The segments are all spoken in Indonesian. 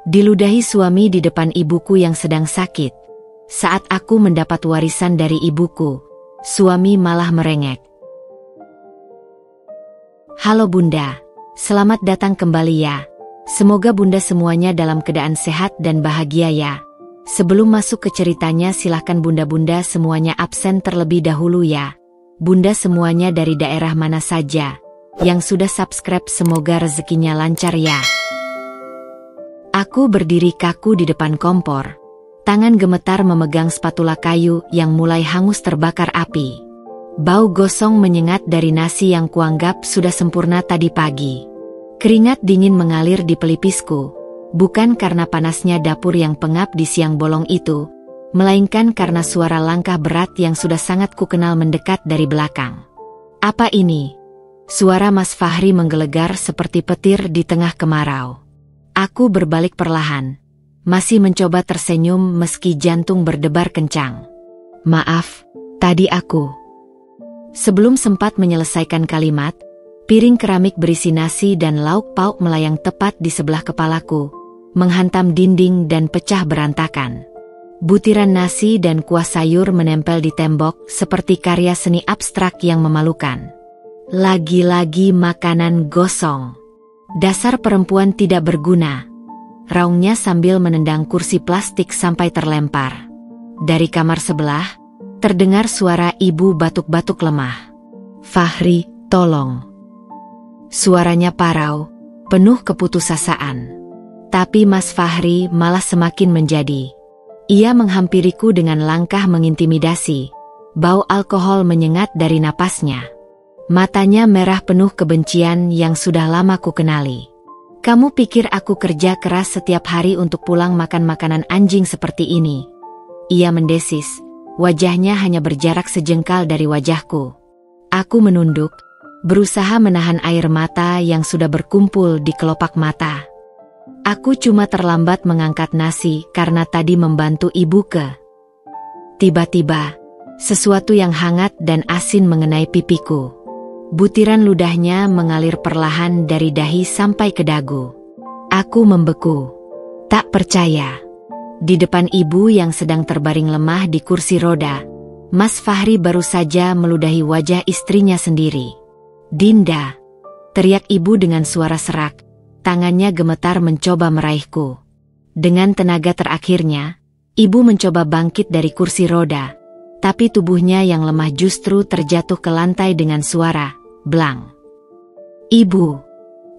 Diludahi suami di depan ibuku yang sedang sakit. Saat aku mendapat warisan dari ibuku, suami malah merengek. Halo Bunda, selamat datang kembali ya. Semoga Bunda semuanya dalam keadaan sehat dan bahagia ya. Sebelum masuk ke ceritanya silahkan Bunda-Bunda semuanya absen terlebih dahulu ya. Bunda semuanya dari daerah mana saja yang sudah subscribe semoga rezekinya lancar ya. Aku berdiri kaku di depan kompor. Tangan gemetar memegang spatula kayu yang mulai hangus terbakar api. Bau gosong menyengat dari nasi yang kuanggap sudah sempurna tadi pagi. Keringat dingin mengalir di pelipisku. Bukan karena panasnya dapur yang pengap di siang bolong itu, melainkan karena suara langkah berat yang sudah sangat kukenal mendekat dari belakang. Apa ini? Suara Mas Fahri menggelegar seperti petir di tengah kemarau. Aku berbalik perlahan, masih mencoba tersenyum meski jantung berdebar kencang. Maaf, tadi aku. Sebelum sempat menyelesaikan kalimat, piring keramik berisi nasi dan lauk pauk melayang tepat di sebelah kepalaku, menghantam dinding dan pecah berantakan. Butiran nasi dan kuah sayur menempel di tembok seperti karya seni abstrak yang memalukan. Lagi-lagi makanan gosong. Dasar perempuan tidak berguna. Raungnya sambil menendang kursi plastik sampai terlempar. Dari kamar sebelah, terdengar suara ibu batuk-batuk lemah. Fahri, tolong. Suaranya parau, penuh keputusasaan. Tapi Mas Fahri malah semakin menjadi. Ia menghampiriku dengan langkah mengintimidasi. Bau alkohol menyengat dari napasnya. Matanya merah penuh kebencian yang sudah lama ku kenali. Kamu pikir aku kerja keras setiap hari untuk pulang makan makanan anjing seperti ini? Ia mendesis, wajahnya hanya berjarak sejengkal dari wajahku. Aku menunduk, berusaha menahan air mata yang sudah berkumpul di kelopak mata. Aku cuma terlambat mengangkat nasi karena tadi membantu ibu ke. Tiba-tiba, sesuatu yang hangat dan asin mengenai pipiku. Butiran ludahnya mengalir perlahan dari dahi sampai ke dagu. Aku membeku. Tak percaya. Di depan ibu yang sedang terbaring lemah di kursi roda, Mas Fahri baru saja meludahi wajah istrinya sendiri. Dinda, teriak ibu dengan suara serak. Tangannya gemetar mencoba meraihku. Dengan tenaga terakhirnya, ibu mencoba bangkit dari kursi roda, tapi tubuhnya yang lemah justru terjatuh ke lantai dengan suara blang. Ibu,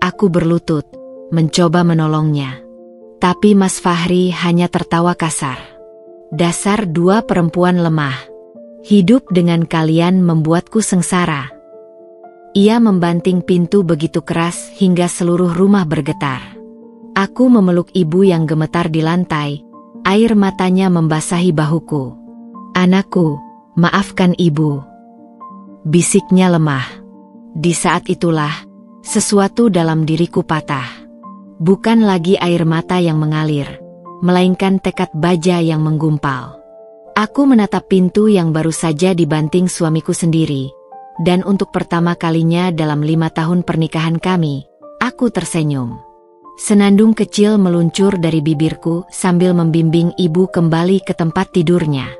aku berlutut, mencoba menolongnya. Tapi Mas Fahri hanya tertawa kasar. Dasar dua perempuan lemah. Hidup dengan kalian membuatku sengsara. Ia membanting pintu begitu keras hingga seluruh rumah bergetar. Aku memeluk ibu yang gemetar di lantai, air matanya membasahi bahuku. Anakku, maafkan ibu. Bisiknya lemah. Di saat itulah, sesuatu dalam diriku patah. Bukan lagi air mata yang mengalir, melainkan tekad baja yang menggumpal. Aku menatap pintu yang baru saja dibanting suamiku sendiri. Dan untuk pertama kalinya dalam 5 tahun pernikahan kami, aku tersenyum. Senandung kecil meluncur dari bibirku sambil membimbing ibu kembali ke tempat tidurnya.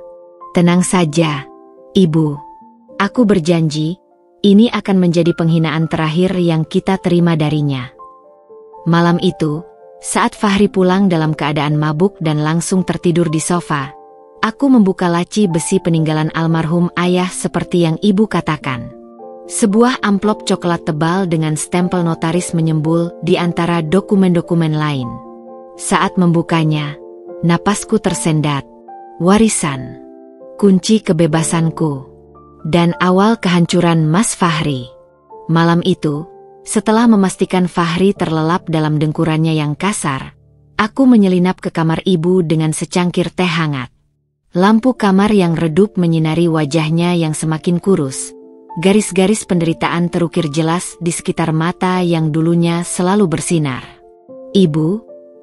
Tenang saja, ibu. Aku berjanji, ini akan menjadi penghinaan terakhir yang kita terima darinya. Malam itu, saat Fahri pulang dalam keadaan mabuk dan langsung tertidur di sofa, aku membuka laci besi peninggalan almarhum ayah seperti yang ibu katakan. Sebuah amplop coklat tebal dengan stempel notaris menyembul di antara dokumen-dokumen lain. Saat membukanya, napasku tersendat. Warisan, kunci kebebasanku, dan awal kehancuran Mas Fahri. Malam itu, setelah memastikan Fahri terlelap dalam dengkurannya yang kasar, aku menyelinap ke kamar ibu dengan secangkir teh hangat. Lampu kamar yang redup menyinari wajahnya yang semakin kurus. Garis-garis penderitaan terukir jelas di sekitar mata yang dulunya selalu bersinar. Ibu,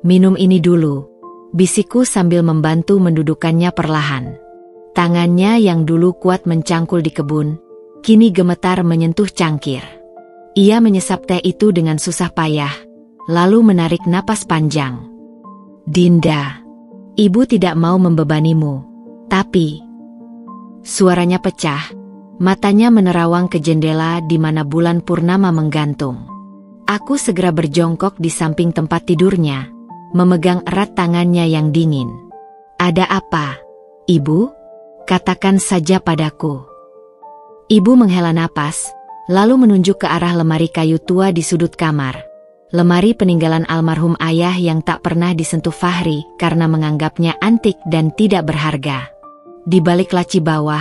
minum ini dulu, bisikku sambil membantu mendudukannya perlahan. Tangannya yang dulu kuat mencangkul di kebun, kini gemetar menyentuh cangkir. Ia menyesap teh itu dengan susah payah, lalu menarik napas panjang. Dinda, ibu tidak mau membebanimu, tapi... Suaranya pecah, matanya menerawang ke jendela di mana bulan purnama menggantung. Aku segera berjongkok di samping tempat tidurnya, memegang erat tangannya yang dingin. Ada apa, Ibu? Katakan saja padaku. Ibu menghela napas, lalu menunjuk ke arah lemari kayu tua di sudut kamar. Lemari peninggalan almarhum ayah yang tak pernah disentuh Fahri karena menganggapnya antik dan tidak berharga. Di balik laci bawah,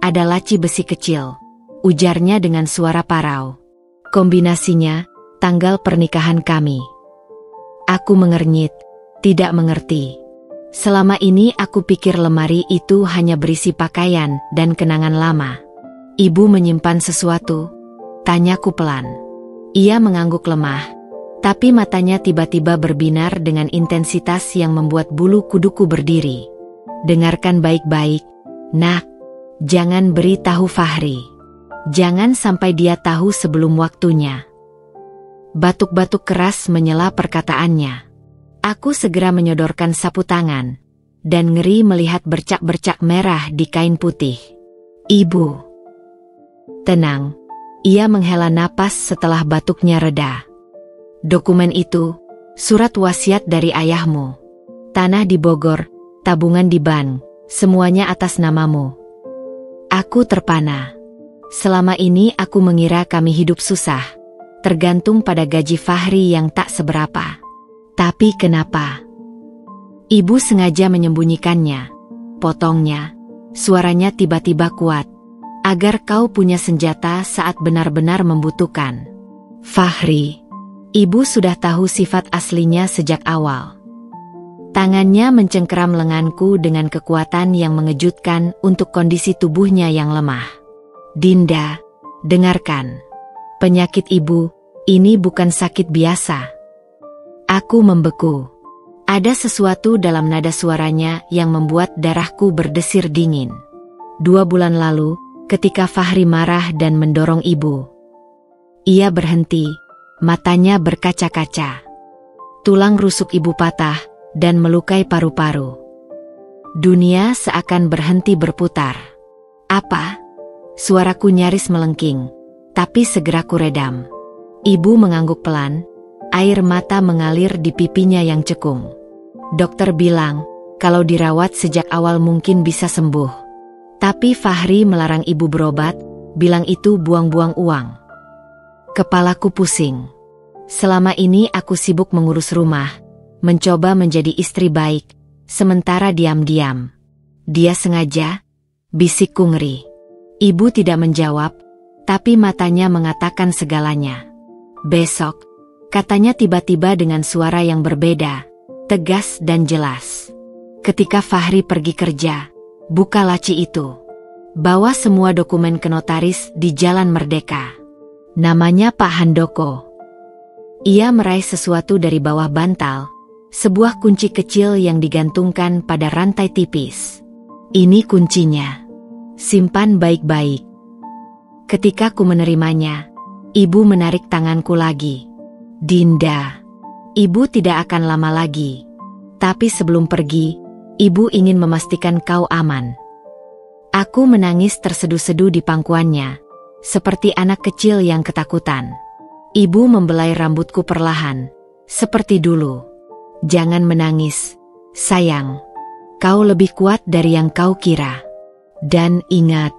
ada laci besi kecil, ujarnya dengan suara parau. Kombinasinya, tanggal pernikahan kami. Aku mengernyit, tidak mengerti. Selama ini aku pikir lemari itu hanya berisi pakaian dan kenangan lama. Ibu menyimpan sesuatu? Tanyaku pelan. Ia mengangguk lemah, tapi matanya tiba-tiba berbinar dengan intensitas yang membuat bulu kuduku berdiri. Dengarkan baik-baik, nak. Jangan beritahu Fahri. Jangan sampai dia tahu sebelum waktunya. Batuk-batuk keras menyela perkataannya. Aku segera menyodorkan sapu tangan, dan ngeri melihat bercak-bercak merah di kain putih. Ibu. Tenang, ia menghela napas setelah batuknya reda. Dokumen itu, surat wasiat dari ayahmu. Tanah di Bogor, tabungan di bank, semuanya atas namamu. Aku terpana. Selama ini aku mengira kami hidup susah, tergantung pada gaji Fahri yang tak seberapa. Tapi kenapa? Ibu sengaja menyembunyikannya, potongnya, suaranya tiba-tiba kuat, agar kau punya senjata saat benar-benar membutuhkan. Fahri, ibu sudah tahu sifat aslinya sejak awal. Tangannya mencengkeram lenganku dengan kekuatan yang mengejutkan untuk kondisi tubuhnya yang lemah. Dinda, dengarkan. Penyakit ibu, ini bukan sakit biasa. Aku membeku. Ada sesuatu dalam nada suaranya yang membuat darahku berdesir dingin. 2 bulan lalu, ketika Fahri marah dan mendorong ibu. Ia berhenti, matanya berkaca-kaca. Tulang rusuk ibu patah dan melukai paru-paru. Dunia seakan berhenti berputar. Apa? Suaraku nyaris melengking, tapi segera kuredam. Ibu mengangguk pelan, air mata mengalir di pipinya yang cekung. Dokter bilang, kalau dirawat sejak awal mungkin bisa sembuh. Tapi Fahri melarang ibu berobat, bilang itu buang-buang uang. Kepalaku pusing. Selama ini aku sibuk mengurus rumah, mencoba menjadi istri baik, sementara diam-diam. Dia sengaja, bisikku ngeri. Ibu tidak menjawab, tapi matanya mengatakan segalanya. Besok, katanya tiba-tiba dengan suara yang berbeda, tegas dan jelas. Ketika Fahri pergi kerja, buka laci itu. Bawa semua dokumen ke notaris di Jalan Merdeka. Namanya Pak Handoko. Ia meraih sesuatu dari bawah bantal, sebuah kunci kecil yang digantungkan pada rantai tipis. Ini kuncinya. Simpan baik-baik. Ketika ku menerimanya, ibu menarik tanganku lagi. Dinda, ibu tidak akan lama lagi. Tapi sebelum pergi, ibu ingin memastikan kau aman. Aku menangis terseduh-seduh di pangkuannya, seperti anak kecil yang ketakutan. Ibu membelai rambutku perlahan, seperti dulu. Jangan menangis, sayang. Kau lebih kuat dari yang kau kira. Dan ingat.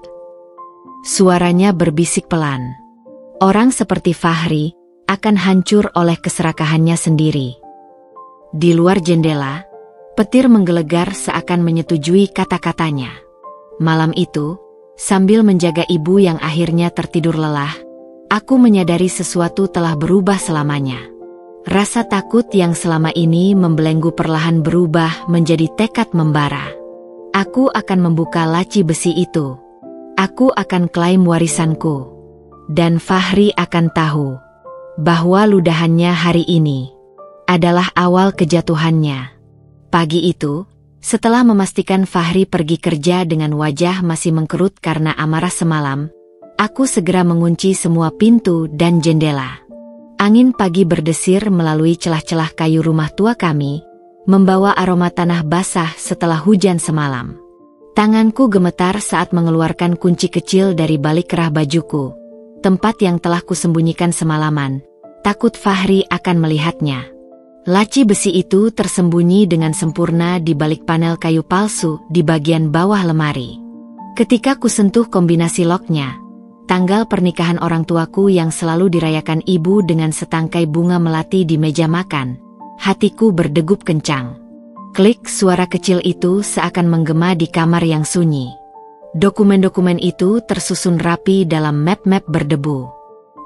Suaranya berbisik pelan. Orang seperti Fahri akan hancur oleh keserakahannya sendiri. Di luar jendela, petir menggelegar seakan menyetujui kata-katanya. Malam itu, sambil menjaga ibu yang akhirnya tertidur lelah, aku menyadari sesuatu telah berubah selamanya. Rasa takut yang selama ini membelenggu perlahan berubah menjadi tekad membara. Aku akan membuka laci besi itu. Aku akan klaim warisanku. Dan Fahri akan tahu bahwa ludahannya hari ini adalah awal kejatuhannya. Pagi itu, setelah memastikan Fahri pergi kerja dengan wajah masih mengkerut karena amarah semalam, aku segera mengunci semua pintu dan jendela. Angin pagi berdesir melalui celah-celah kayu rumah tua kami, membawa aroma tanah basah setelah hujan semalam. Tanganku gemetar saat mengeluarkan kunci kecil dari balik kerah bajuku, tempat yang telah kusembunyikan semalaman, takut Fahri akan melihatnya. Laci besi itu tersembunyi dengan sempurna di balik panel kayu palsu di bagian bawah lemari. Ketika kusentuh kombinasi locknya, tanggal pernikahan orang tuaku yang selalu dirayakan ibu dengan setangkai bunga melati di meja makan, hatiku berdegup kencang. Klik, suara kecil itu seakan menggema di kamar yang sunyi. Dokumen-dokumen itu tersusun rapi dalam map-map berdebu.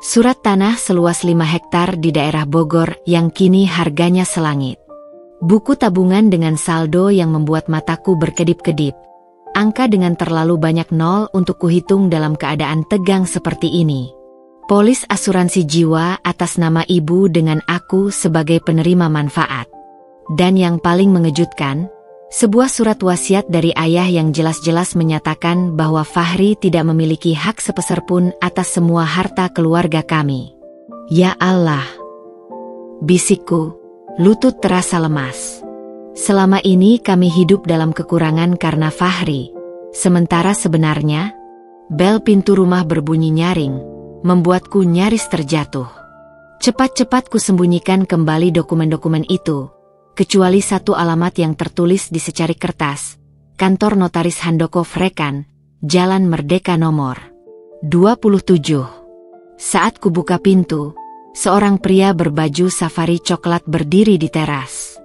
Surat tanah seluas 5 hektar di daerah Bogor yang kini harganya selangit. Buku tabungan dengan saldo yang membuat mataku berkedip-kedip. Angka dengan terlalu banyak nol untuk kuhitung dalam keadaan tegang seperti ini. Polis asuransi jiwa atas nama ibu dengan aku sebagai penerima manfaat. Dan yang paling mengejutkan, sebuah surat wasiat dari ayah yang jelas-jelas menyatakan bahwa Fahri tidak memiliki hak sepeser pun atas semua harta keluarga kami. Ya Allah! Bisikku, lutut terasa lemas. Selama ini kami hidup dalam kekurangan karena Fahri. Sementara sebenarnya, bel pintu rumah berbunyi nyaring, membuatku nyaris terjatuh. Cepat-cepat kusembunyikan kembali dokumen-dokumen itu, kecuali satu alamat yang tertulis di secari kertas, kantor notaris Handoko Frekan, Jalan Merdeka nomor 27. Saat kubuka pintu, seorang pria berbaju safari coklat berdiri di teras.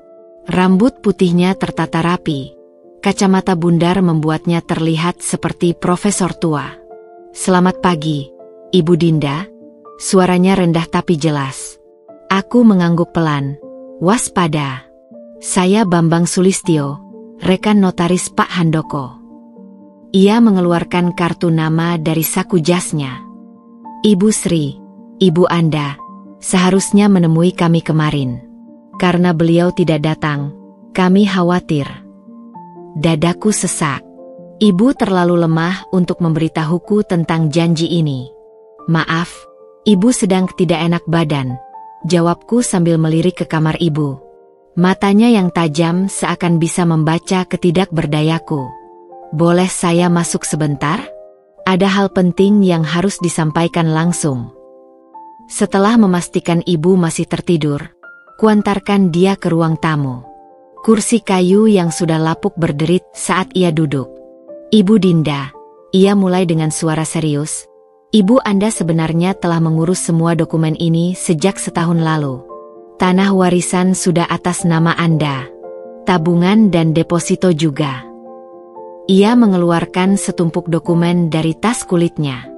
Rambut putihnya tertata rapi, kacamata bundar membuatnya terlihat seperti profesor tua. Selamat pagi, Ibu Dinda, suaranya rendah tapi jelas. Aku mengangguk pelan, waspada. Saya Bambang Sulistyo, rekan notaris Pak Handoko. Ia mengeluarkan kartu nama dari saku jasnya. Ibu Sri, Ibu Anda, seharusnya menemui kami kemarin. Karena beliau tidak datang, kami khawatir. Dadaku sesak. Ibu terlalu lemah untuk memberitahuku tentang janji ini. Maaf, ibu sedang tidak enak badan, jawabku sambil melirik ke kamar ibu. Matanya yang tajam seakan bisa membaca ketidakberdayaku. Boleh saya masuk sebentar? Ada hal penting yang harus disampaikan langsung. Setelah memastikan ibu masih tertidur, kuantarkan dia ke ruang tamu. Kursi kayu yang sudah lapuk berderit saat ia duduk. Ibu Dinda, ia mulai dengan suara serius. Ibu Anda sebenarnya telah mengurus semua dokumen ini sejak setahun lalu. Tanah warisan sudah atas nama Anda. Tabungan dan deposito juga. Ia mengeluarkan setumpuk dokumen dari tas kulitnya.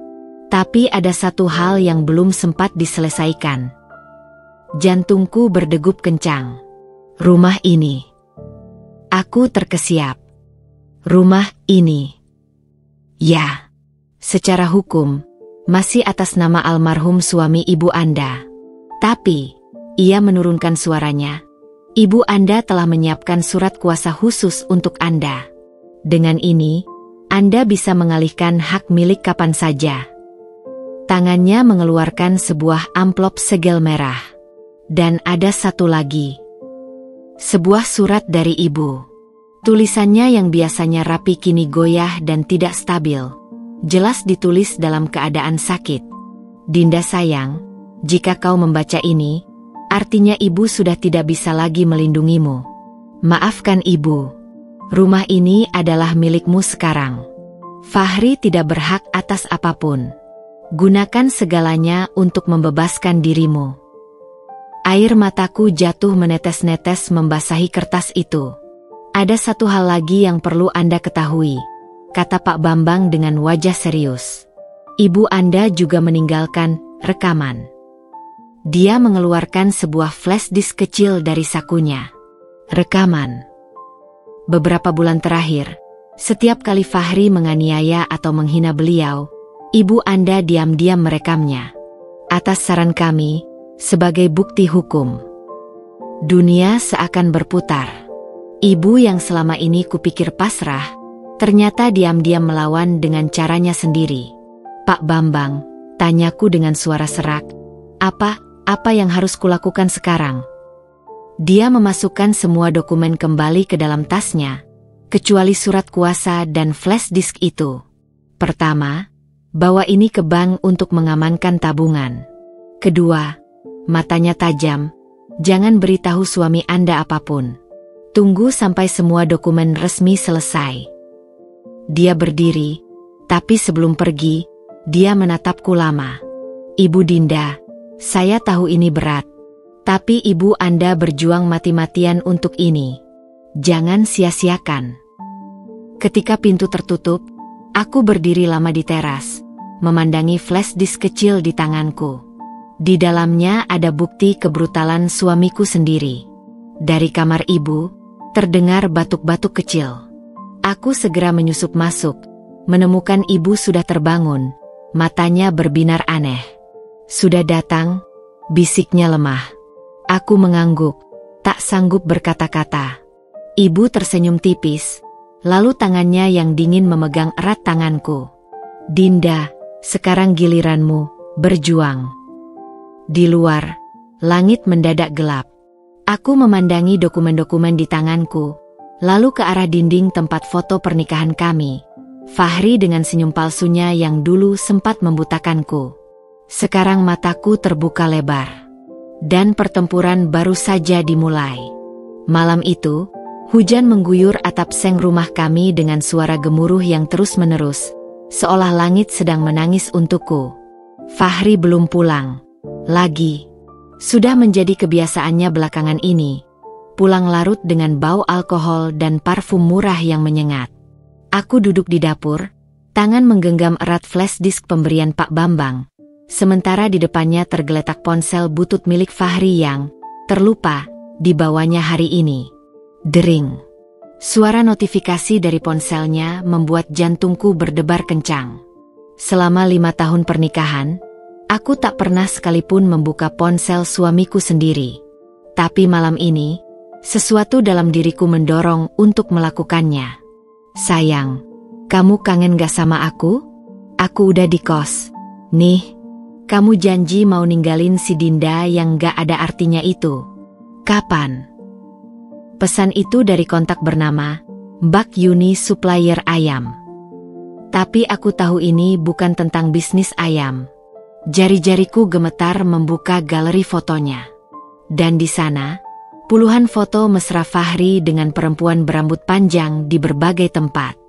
Tapi ada satu hal yang belum sempat diselesaikan. Jantungku berdegup kencang. Rumah ini. Aku terkesiap. Rumah ini. Ya, secara hukum, masih atas nama almarhum suami ibu Anda. Tapi, ia menurunkan suaranya. Ibu Anda telah menyiapkan surat kuasa khusus untuk Anda. Dengan ini, Anda bisa mengalihkan hak milik kapan saja. Tangannya mengeluarkan sebuah amplop segel merah. Dan ada satu lagi. Sebuah surat dari ibu. Tulisannya yang biasanya rapi kini goyah dan tidak stabil. Jelas ditulis dalam keadaan sakit. Dinda sayang, jika kau membaca ini, artinya ibu sudah tidak bisa lagi melindungimu. Maafkan ibu. Rumah ini adalah milikmu sekarang. Fahri tidak berhak atas apapun. Gunakan segalanya untuk membebaskan dirimu. Air mataku jatuh menetes-netes membasahi kertas itu. Ada satu hal lagi yang perlu Anda ketahui, kata Pak Bambang dengan wajah serius. Ibu Anda juga meninggalkan rekaman. Dia mengeluarkan sebuah flash disk kecil dari sakunya. Rekaman. Beberapa bulan terakhir, setiap kali Fahri menganiaya atau menghina beliau, ibu Anda diam-diam merekamnya. Atas saran kami, sebagai bukti hukum. Dunia seakan berputar. Ibu yang selama ini kupikir pasrah, ternyata diam-diam melawan dengan caranya sendiri. Pak Bambang, tanyaku dengan suara serak, apa yang harus kulakukan sekarang? Dia memasukkan semua dokumen kembali ke dalam tasnya, kecuali surat kuasa dan flash disk itu. Pertama, bawa ini ke bank untuk mengamankan tabungan. Kedua, matanya tajam, jangan beritahu suami Anda apapun. Tunggu sampai semua dokumen resmi selesai. Dia berdiri, tapi sebelum pergi, dia menatapku lama. Ibu Dinda, saya tahu ini berat. Tapi ibu Anda berjuang mati-matian untuk ini. Jangan sia-siakan. Ketika pintu tertutup, aku berdiri lama di teras, memandangi flash disk kecil di tanganku. Di dalamnya ada bukti kebrutalan suamiku sendiri. Dari kamar ibu, terdengar batuk-batuk kecil. Aku segera menyusup masuk, menemukan ibu sudah terbangun, matanya berbinar aneh. Sudah datang, bisiknya lemah. Aku mengangguk, tak sanggup berkata-kata. Ibu tersenyum tipis, lalu tangannya yang dingin memegang erat tanganku. Dinda, sekarang giliranmu, berjuang. Di luar, langit mendadak gelap. Aku memandangi dokumen-dokumen di tanganku, lalu ke arah dinding tempat foto pernikahan kami. Fahri dengan senyum palsunya yang dulu sempat membutakanku. Sekarang mataku terbuka lebar. Dan pertempuran baru saja dimulai. Malam itu, hujan mengguyur atap seng rumah kami dengan suara gemuruh yang terus-menerus, seolah langit sedang menangis untukku. Fahri belum pulang. Lagi. Sudah menjadi kebiasaannya belakangan ini. Pulang larut dengan bau alkohol dan parfum murah yang menyengat. Aku duduk di dapur, tangan menggenggam erat flash disk pemberian Pak Bambang. Sementara di depannya tergeletak ponsel butut milik Fahri yang terlupa dibawanya hari ini. Dering. Suara notifikasi dari ponselnya membuat jantungku berdebar kencang. Selama 5 tahun pernikahan, aku tak pernah sekalipun membuka ponsel suamiku sendiri. Tapi malam ini, sesuatu dalam diriku mendorong untuk melakukannya. Sayang, kamu kangen gak sama aku? Aku udah di kos. Nih. Kamu janji mau ninggalin si Dinda yang gak ada artinya itu. Kapan? Pesan itu dari kontak bernama Mbak Yuni Supplier Ayam. Tapi aku tahu ini bukan tentang bisnis ayam. Jari-jariku gemetar membuka galeri fotonya. Dan di sana, puluhan foto mesra Fahri dengan perempuan berambut panjang di berbagai tempat.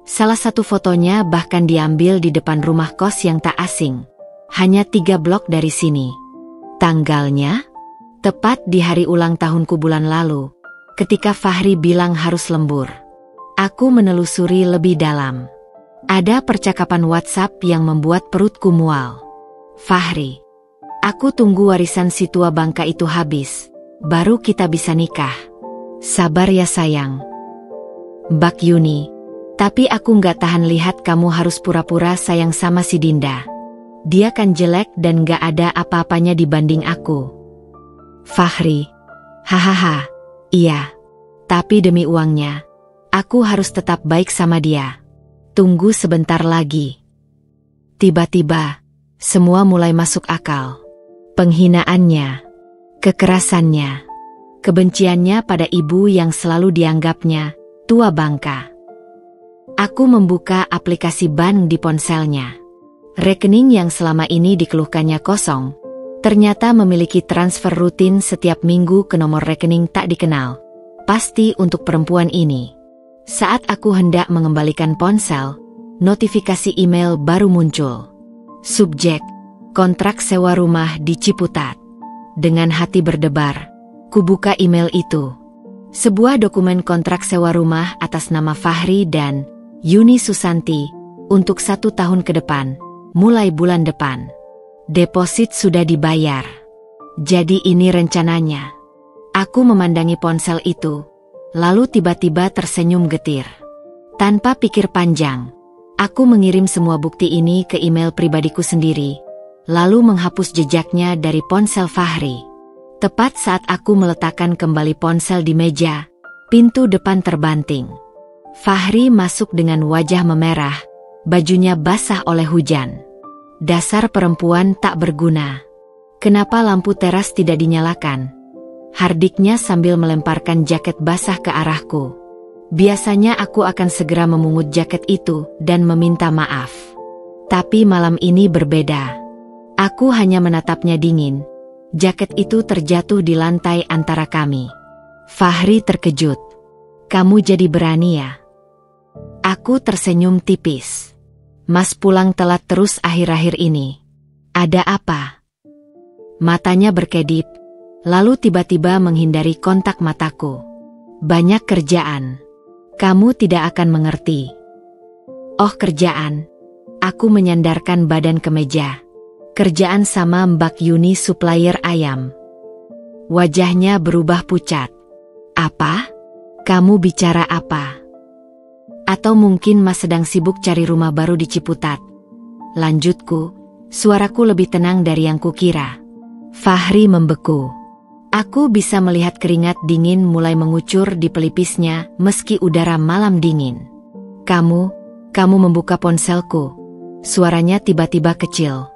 Salah satu fotonya bahkan diambil di depan rumah kos yang tak asing. Hanya 3 blok dari sini. Tanggalnya? Tepat di hari ulang tahunku bulan lalu, ketika Fahri bilang harus lembur. Aku menelusuri lebih dalam. Ada percakapan WhatsApp yang membuat perutku mual. Fahri, aku tunggu warisan si tua bangka itu habis, baru kita bisa nikah. Sabar ya sayang. Mbak Yuni, tapi aku nggak tahan lihat kamu harus pura-pura sayang sama si Dinda. Dia kan jelek dan gak ada apa-apanya dibanding aku. Fahri, hahaha, iya. Tapi demi uangnya, aku harus tetap baik sama dia. Tunggu sebentar lagi. Tiba-tiba, semua mulai masuk akal. Penghinaannya, kekerasannya, kebenciannya pada ibu yang selalu dianggapnya tua bangka. Aku membuka aplikasi bank di ponselnya. Rekening yang selama ini dikeluhkannya kosong, ternyata memiliki transfer rutin setiap minggu ke nomor rekening tak dikenal. Pasti untuk perempuan ini. Saat aku hendak mengembalikan ponsel, notifikasi email baru muncul. Subjek, kontrak sewa rumah di Ciputat. Dengan hati berdebar, kubuka email itu. Sebuah dokumen kontrak sewa rumah atas nama Fahri dan Yuni Susanti untuk 1 tahun ke depan. Mulai bulan depan. Deposit sudah dibayar. Jadi ini rencananya. Aku memandangi ponsel itu, lalu tiba-tiba tersenyum getir. Tanpa pikir panjang, aku mengirim semua bukti ini ke email pribadiku sendiri, lalu menghapus jejaknya dari ponsel Fahri. Tepat saat aku meletakkan kembali ponsel di meja, pintu depan terbanting. Fahri masuk dengan wajah memerah. Bajunya basah oleh hujan. Dasar perempuan tak berguna. Kenapa lampu teras tidak dinyalakan? hardiknya sambil melemparkan jaket basah ke arahku. Biasanya aku akan segera memungut jaket itu dan meminta maaf. Tapi malam ini berbeda. Aku hanya menatapnya dingin. Jaket itu terjatuh di lantai antara kami. Fahri terkejut. Kamu jadi berani ya? Aku tersenyum tipis. Mas pulang telat terus akhir-akhir ini. Ada apa? Matanya berkedip, lalu tiba-tiba menghindari kontak mataku. Banyak kerjaan. Kamu tidak akan mengerti. Oh, kerjaan. Aku menyandarkan badan ke meja. Kerjaan sama Mbak Yuni supplier ayam. Wajahnya berubah pucat. Apa? Kamu bicara apa? Atau mungkin Mas sedang sibuk cari rumah baru di Ciputat? Lanjutku, suaraku lebih tenang dari yang kukira. Fahri membeku. Aku bisa melihat keringat dingin mulai mengucur di pelipisnya meski udara malam dingin. Kamu membuka ponselku. Suaranya tiba-tiba kecil.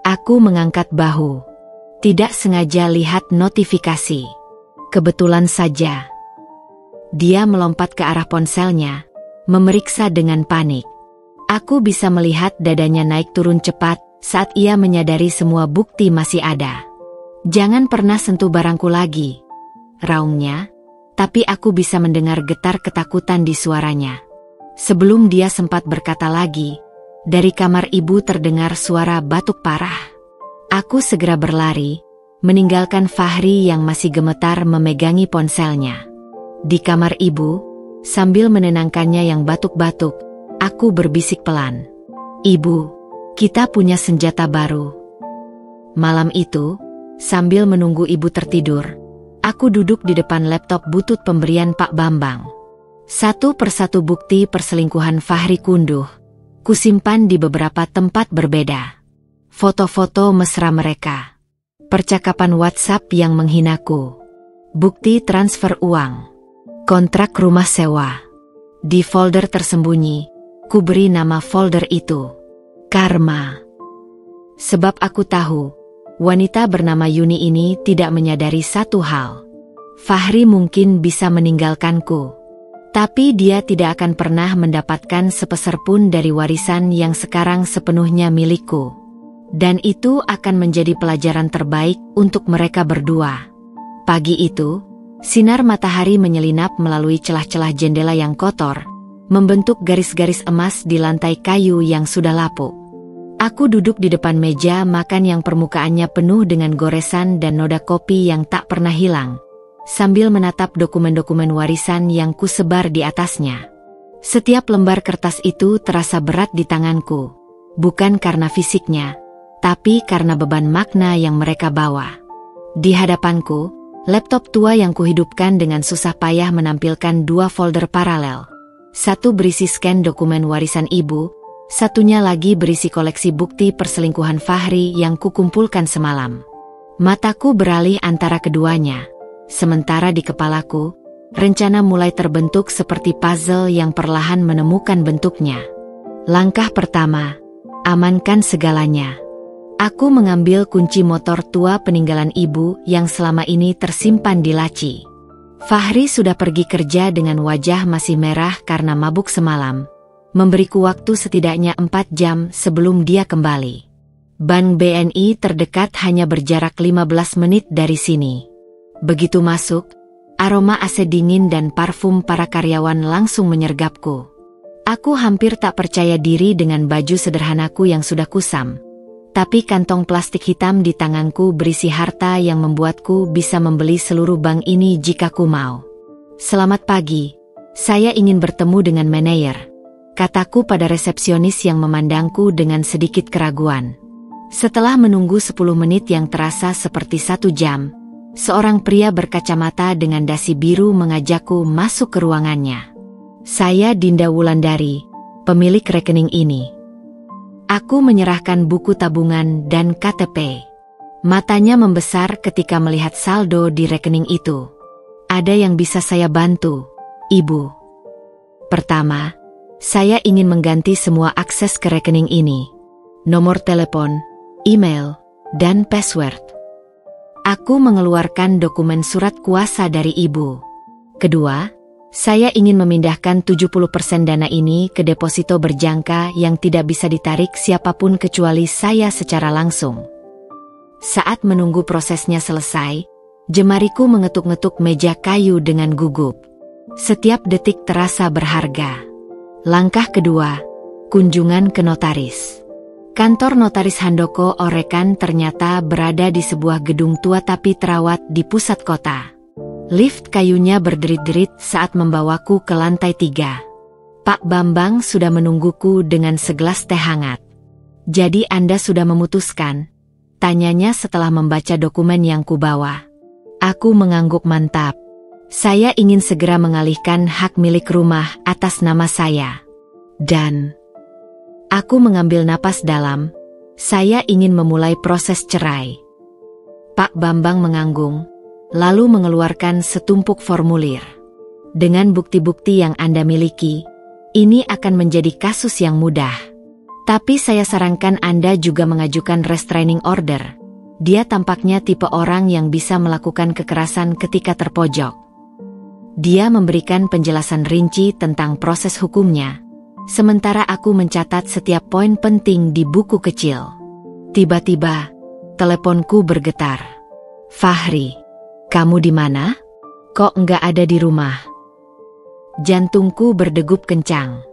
Aku mengangkat bahu. Tidak sengaja lihat notifikasi. Kebetulan saja. Dia melompat ke arah ponselnya, memeriksa dengan panik. Aku bisa melihat dadanya naik turun cepat saat ia menyadari semua bukti masih ada. Jangan pernah sentuh barangku lagi, raungnya, tapi aku bisa mendengar getar ketakutan di suaranya. Sebelum dia sempat berkata lagi, dari kamar ibu terdengar suara batuk parah. Aku segera berlari, meninggalkan Fahri yang masih gemetar memegangi ponselnya. Di kamar ibu, sambil menenangkannya yang batuk-batuk, aku berbisik pelan. Ibu, kita punya senjata baru. Malam itu, sambil menunggu ibu tertidur, aku duduk di depan laptop butut pemberian Pak Bambang. Satu persatu bukti perselingkuhan Fahri kunduh, kusimpan di beberapa tempat berbeda. Foto-foto mesra mereka. Percakapan WhatsApp yang menghinaku. Bukti transfer uang. Kontrak rumah sewa. Di folder tersembunyi, ku beri nama folder itu Karma. Sebab aku tahu, wanita bernama Yuni ini tidak menyadari satu hal. Fahri mungkin bisa meninggalkanku, tapi dia tidak akan pernah mendapatkan sepeser pun dari warisan yang sekarang sepenuhnya milikku. Dan itu akan menjadi pelajaran terbaik untuk mereka berdua. Pagi itu, sinar matahari menyelinap melalui celah-celah jendela yang kotor, membentuk garis-garis emas di lantai kayu yang sudah lapuk. Aku duduk di depan meja makan yang permukaannya penuh dengan goresan dan noda kopi yang tak pernah hilang, sambil menatap dokumen-dokumen warisan yang kusebar di atasnya. Setiap lembar kertas itu terasa berat di tanganku, bukan karena fisiknya, tapi karena beban makna yang mereka bawa. Di hadapanku, laptop tua yang kuhidupkan dengan susah payah menampilkan dua folder paralel. Satu berisi scan dokumen warisan ibu, satunya lagi berisi koleksi bukti perselingkuhan Fahri yang kukumpulkan semalam. Mataku beralih antara keduanya, sementara di kepalaku, rencana mulai terbentuk seperti puzzle yang perlahan menemukan bentuknya. Langkah pertama, amankan segalanya. Aku mengambil kunci motor tua peninggalan ibu yang selama ini tersimpan di laci. Fahri sudah pergi kerja dengan wajah masih merah karena mabuk semalam, memberiku waktu setidaknya 4 jam sebelum dia kembali. Bank BNI terdekat hanya berjarak 15 menit dari sini. Begitu masuk, aroma AC dingin dan parfum para karyawan langsung menyergapku. Aku hampir tak percaya diri dengan baju sederhanaku yang sudah kusam. Tapi kantong plastik hitam di tanganku berisi harta yang membuatku bisa membeli seluruh bank ini jika ku mau. Selamat pagi, saya ingin bertemu dengan manajer, kataku pada resepsionis yang memandangku dengan sedikit keraguan. Setelah menunggu 10 menit yang terasa seperti 1 jam, seorang pria berkacamata dengan dasi biru mengajakku masuk ke ruangannya. Saya Dinda Wulandari, pemilik rekening ini. Aku menyerahkan buku tabungan dan KTP. Matanya membesar ketika melihat saldo di rekening itu. Ada yang bisa saya bantu, Ibu? Pertama, saya ingin mengganti semua akses ke rekening ini. Nomor telepon, email, dan password. Aku mengeluarkan dokumen surat kuasa dari ibu. Kedua, saya ingin memindahkan 70% dana ini ke deposito berjangka yang tidak bisa ditarik siapapun kecuali saya secara langsung. Saat menunggu prosesnya selesai, jemariku mengetuk-ngetuk meja kayu dengan gugup. Setiap detik terasa berharga. Langkah kedua, kunjungan ke notaris. Kantor notaris Handoko Orekan ternyata berada di sebuah gedung tua tapi terawat di pusat kota. Lift kayunya berderit-derit saat membawaku ke lantai 3. Pak Bambang sudah menungguku dengan segelas teh hangat. Jadi Anda sudah memutuskan? Tanyanya setelah membaca dokumen yang kubawa. Aku mengangguk mantap. Saya ingin segera mengalihkan hak milik rumah atas nama saya. Dan aku mengambil napas dalam. Saya ingin memulai proses cerai. Pak Bambang menganggung, lalu mengeluarkan setumpuk formulir. Dengan bukti-bukti yang Anda miliki, ini akan menjadi kasus yang mudah. Tapi saya sarankan Anda juga mengajukan restraining order. Dia tampaknya tipe orang yang bisa melakukan kekerasan ketika terpojok. Dia memberikan penjelasan rinci tentang proses hukumnya, sementara aku mencatat setiap poin penting di buku kecil. Tiba-tiba, teleponku bergetar. Fahri, kamu di mana? Kok nggak ada di rumah? Jantungku berdegup kencang.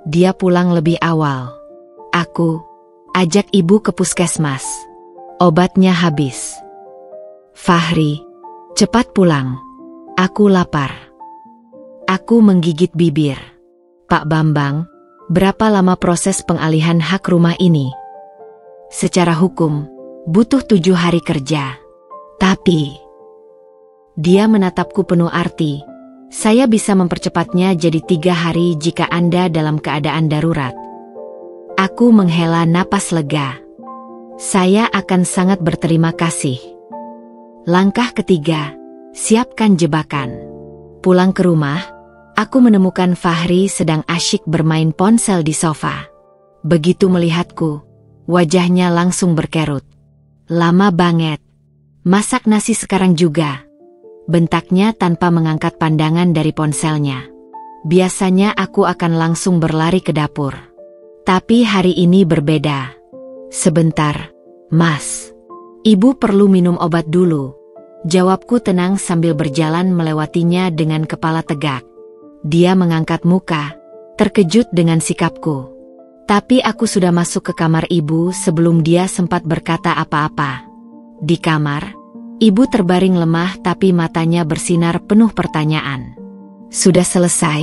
Dia pulang lebih awal. Aku ajak ibu ke puskesmas. Obatnya habis. Fahri, cepat pulang. Aku lapar. Aku menggigit bibir. Pak Bambang, berapa lama proses pengalihan hak rumah ini? Secara hukum, butuh 7 hari kerja. Tapi dia menatapku penuh arti. Saya bisa mempercepatnya jadi 3 hari jika Anda dalam keadaan darurat. Aku menghela napas lega. Saya akan sangat berterima kasih. Langkah ketiga, siapkan jebakan. Pulang ke rumah, aku menemukan Fahri sedang asyik bermain ponsel di sofa. Begitu melihatku, wajahnya langsung berkerut. Lama banget. Masak nasi sekarang juga. Bentaknya tanpa mengangkat pandangan dari ponselnya. Biasanya aku akan langsung berlari ke dapur. Tapi hari ini berbeda. Sebentar, Mas. Ibu perlu minum obat dulu. Jawabku tenang sambil berjalan melewatinya dengan kepala tegak. Dia mengangkat muka, terkejut dengan sikapku. Tapi aku sudah masuk ke kamar ibu sebelum dia sempat berkata apa-apa. Di kamar, ibu terbaring lemah tapi matanya bersinar penuh pertanyaan. Sudah selesai?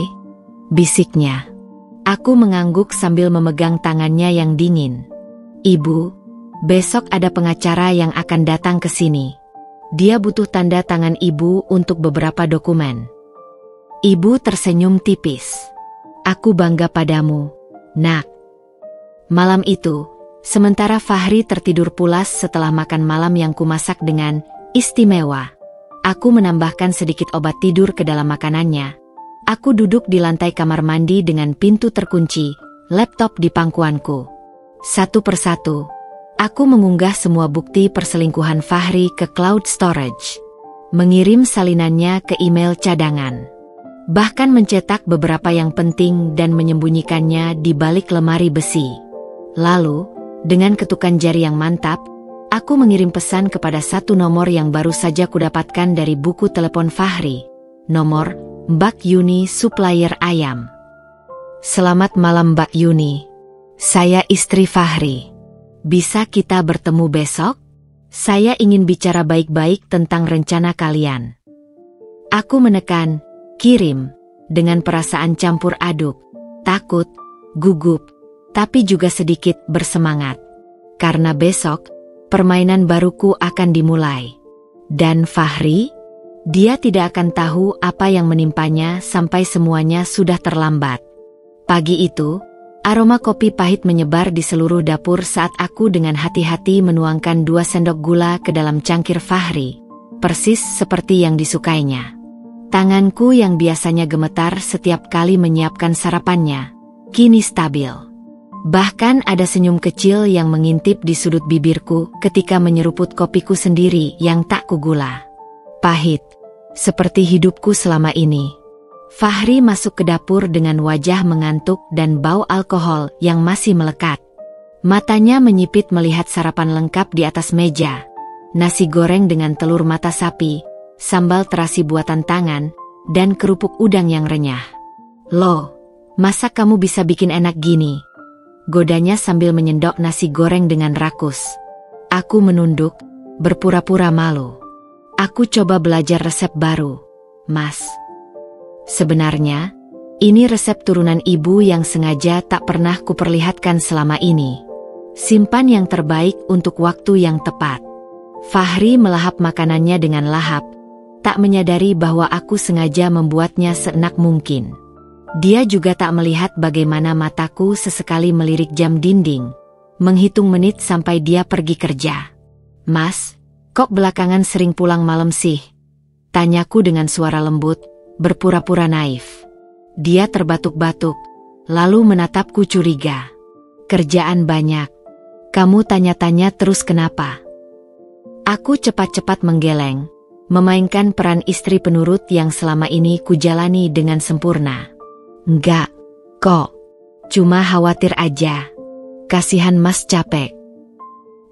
Bisiknya. Aku mengangguk sambil memegang tangannya yang dingin. Ibu, besok ada pengacara yang akan datang ke sini. Dia butuh tanda tangan ibu untuk beberapa dokumen. Ibu tersenyum tipis. Aku bangga padamu, nak. Malam itu, sementara Fahri tertidur pulas setelah makan malam yang kumasak dengan istimewa, aku menambahkan sedikit obat tidur ke dalam makanannya. Aku duduk di lantai kamar mandi dengan pintu terkunci, laptop di pangkuanku. Satu persatu, aku mengunggah semua bukti perselingkuhan Fahri ke cloud storage. Mengirim salinannya ke email cadangan. Bahkan mencetak beberapa yang penting dan menyembunyikannya di balik lemari besi. Lalu, dengan ketukan jari yang mantap, aku mengirim pesan kepada satu nomor yang baru saja kudapatkan dari buku telepon Fahri. Nomor Mbak Yuni, supplier ayam. Selamat malam Mbak Yuni. Saya istri Fahri. Bisa kita bertemu besok? Saya ingin bicara baik-baik tentang rencana kalian. Aku menekan kirim dengan perasaan campur aduk, takut, gugup, tapi juga sedikit bersemangat. Karena besok, permainan baruku akan dimulai. Dan Fahri, dia tidak akan tahu apa yang menimpanya sampai semuanya sudah terlambat. Pagi itu, aroma kopi pahit menyebar di seluruh dapur saat aku dengan hati-hati menuangkan 2 sendok gula ke dalam cangkir Fahri, persis seperti yang disukainya. Tanganku yang biasanya gemetar setiap kali menyiapkan sarapannya, kini stabil. Bahkan ada senyum kecil yang mengintip di sudut bibirku ketika menyeruput kopiku sendiri yang tak kugula. Pahit, seperti hidupku selama ini. Fahri masuk ke dapur dengan wajah mengantuk dan bau alkohol yang masih melekat. Matanya menyipit melihat sarapan lengkap di atas meja. Nasi goreng dengan telur mata sapi, sambal terasi buatan tangan, dan kerupuk udang yang renyah. Loh, masa kamu bisa bikin enak gini? Godanya sambil menyendok nasi goreng dengan rakus. Aku menunduk, berpura-pura malu. Aku coba belajar resep baru, Mas. Sebenarnya, ini resep turunan ibu yang sengaja tak pernah kuperlihatkan selama ini. Simpan yang terbaik untuk waktu yang tepat. Fahri melahap makanannya dengan lahap, tak menyadari bahwa aku sengaja membuatnya seenak mungkin. Dia juga tak melihat bagaimana mataku sesekali melirik jam dinding, menghitung menit sampai dia pergi kerja. Mas, kok belakangan sering pulang malam sih? Tanyaku dengan suara lembut, berpura-pura naif. Dia terbatuk-batuk, lalu menatapku curiga. Kerjaan banyak. Kamu tanya-tanya terus kenapa? Aku cepat-cepat menggeleng, memainkan peran istri penurut yang selama ini kujalani dengan sempurna. Enggak, kok. Cuma khawatir aja. Kasihan Mas capek.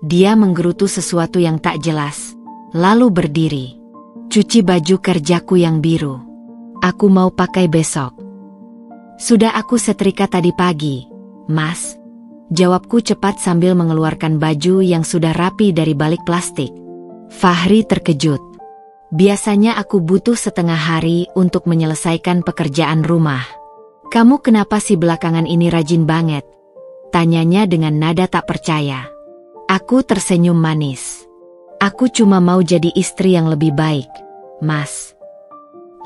Dia menggerutu sesuatu yang tak jelas, lalu berdiri. Cuci baju kerjaku yang biru. Aku mau pakai besok. Sudah aku setrika tadi pagi, Mas. Jawabku cepat sambil mengeluarkan baju yang sudah rapi dari balik plastik. Fahri terkejut. Biasanya aku butuh setengah hari untuk menyelesaikan pekerjaan rumah. Kamu kenapa sih belakangan ini rajin banget? Tanyanya dengan nada tak percaya. Aku tersenyum manis. Aku cuma mau jadi istri yang lebih baik, Mas.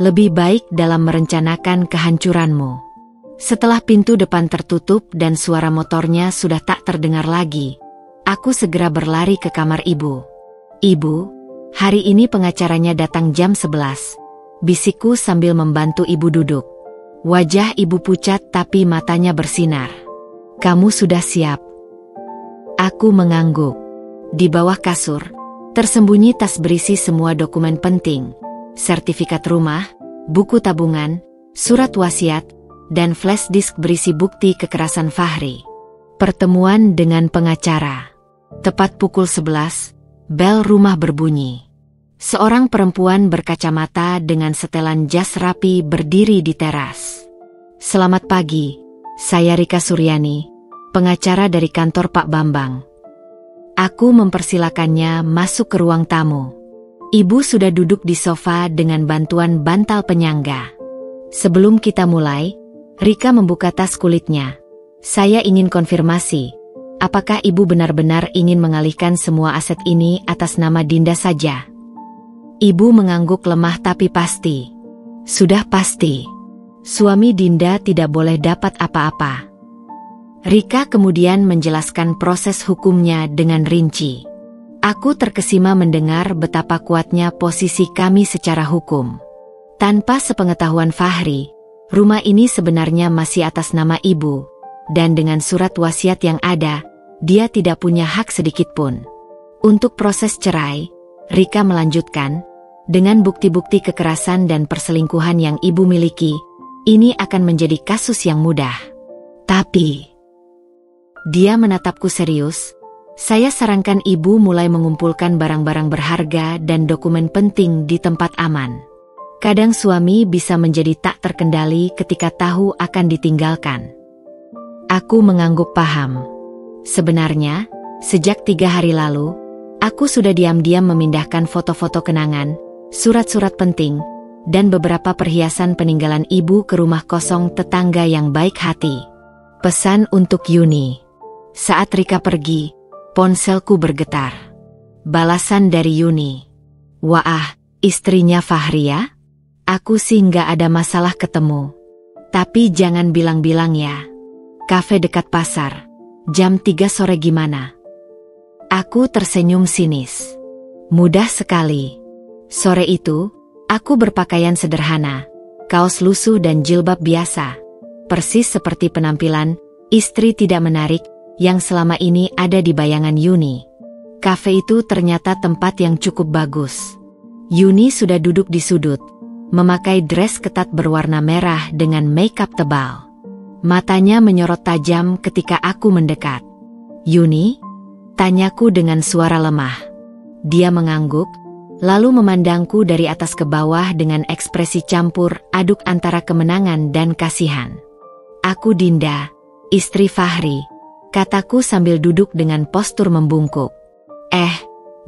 Lebih baik dalam merencanakan kehancuranmu. Setelah pintu depan tertutup dan suara motornya sudah tak terdengar lagi, aku segera berlari ke kamar ibu. Ibu, hari ini pengacaranya datang jam 11. Bisikku sambil membantu ibu duduk. Wajah ibu pucat tapi matanya bersinar. Kamu sudah siap? Aku mengangguk. Di bawah kasur, tersembunyi tas berisi semua dokumen penting. Sertifikat rumah, buku tabungan, surat wasiat, dan flash disk berisi bukti kekerasan Fahri. Pertemuan dengan pengacara. Tepat pukul 11, bel rumah berbunyi. Seorang perempuan berkacamata dengan setelan jas rapi berdiri di teras. Selamat pagi, saya Rika Suryani, pengacara dari kantor Pak Bambang. Aku mempersilakannya masuk ke ruang tamu. Ibu sudah duduk di sofa dengan bantuan bantal penyangga. Sebelum kita mulai, Rika membuka tas kulitnya. Saya ingin konfirmasi, apakah ibu benar-benar ingin mengalihkan semua aset ini atas nama Dinda saja? Ibu mengangguk lemah tapi pasti. Sudah pasti. Suami Dinda tidak boleh dapat apa-apa. Rika kemudian menjelaskan proses hukumnya dengan rinci. Aku terkesima mendengar betapa kuatnya posisi kami secara hukum. Tanpa sepengetahuan Fahri, rumah ini sebenarnya masih atas nama ibu, dan dengan surat wasiat yang ada, dia tidak punya hak sedikitpun. Untuk proses cerai, Rika melanjutkan, dengan bukti-bukti kekerasan dan perselingkuhan yang ibu miliki, ini akan menjadi kasus yang mudah. Tapi, dia menatapku serius. Saya sarankan ibu mulai mengumpulkan barang-barang berharga dan dokumen penting di tempat aman. Kadang suami bisa menjadi tak terkendali ketika tahu akan ditinggalkan. Aku mengangguk paham. Sebenarnya, sejak 3 hari lalu, aku sudah diam-diam memindahkan foto-foto kenangan, surat-surat penting, dan beberapa perhiasan peninggalan ibu ke rumah kosong tetangga yang baik hati. Pesan untuk Yuni. Saat Rika pergi, ponselku bergetar. Balasan dari Yuni. Wah, istrinya Fahri ya? Aku sih nggak ada masalah ketemu. Tapi jangan bilang-bilang ya. Kafe dekat pasar. Jam 3 sore gimana? Aku tersenyum sinis. Mudah sekali. Sore itu, aku berpakaian sederhana, kaos lusuh dan jilbab biasa. Persis seperti penampilan Istri tidak menarik, yang selama ini ada di bayangan Yuni. Kafe itu ternyata tempat yang cukup bagus. Yuni sudah duduk di sudut, memakai dress ketat berwarna merah dengan makeup tebal. Matanya menyorot tajam ketika aku mendekat. "Yuni?" tanyaku dengan suara lemah. Dia mengangguk, lalu memandangku dari atas ke bawah dengan ekspresi campur aduk antara kemenangan dan kasihan. "Aku Dinda, istri Fahri," kataku sambil duduk dengan postur membungkuk.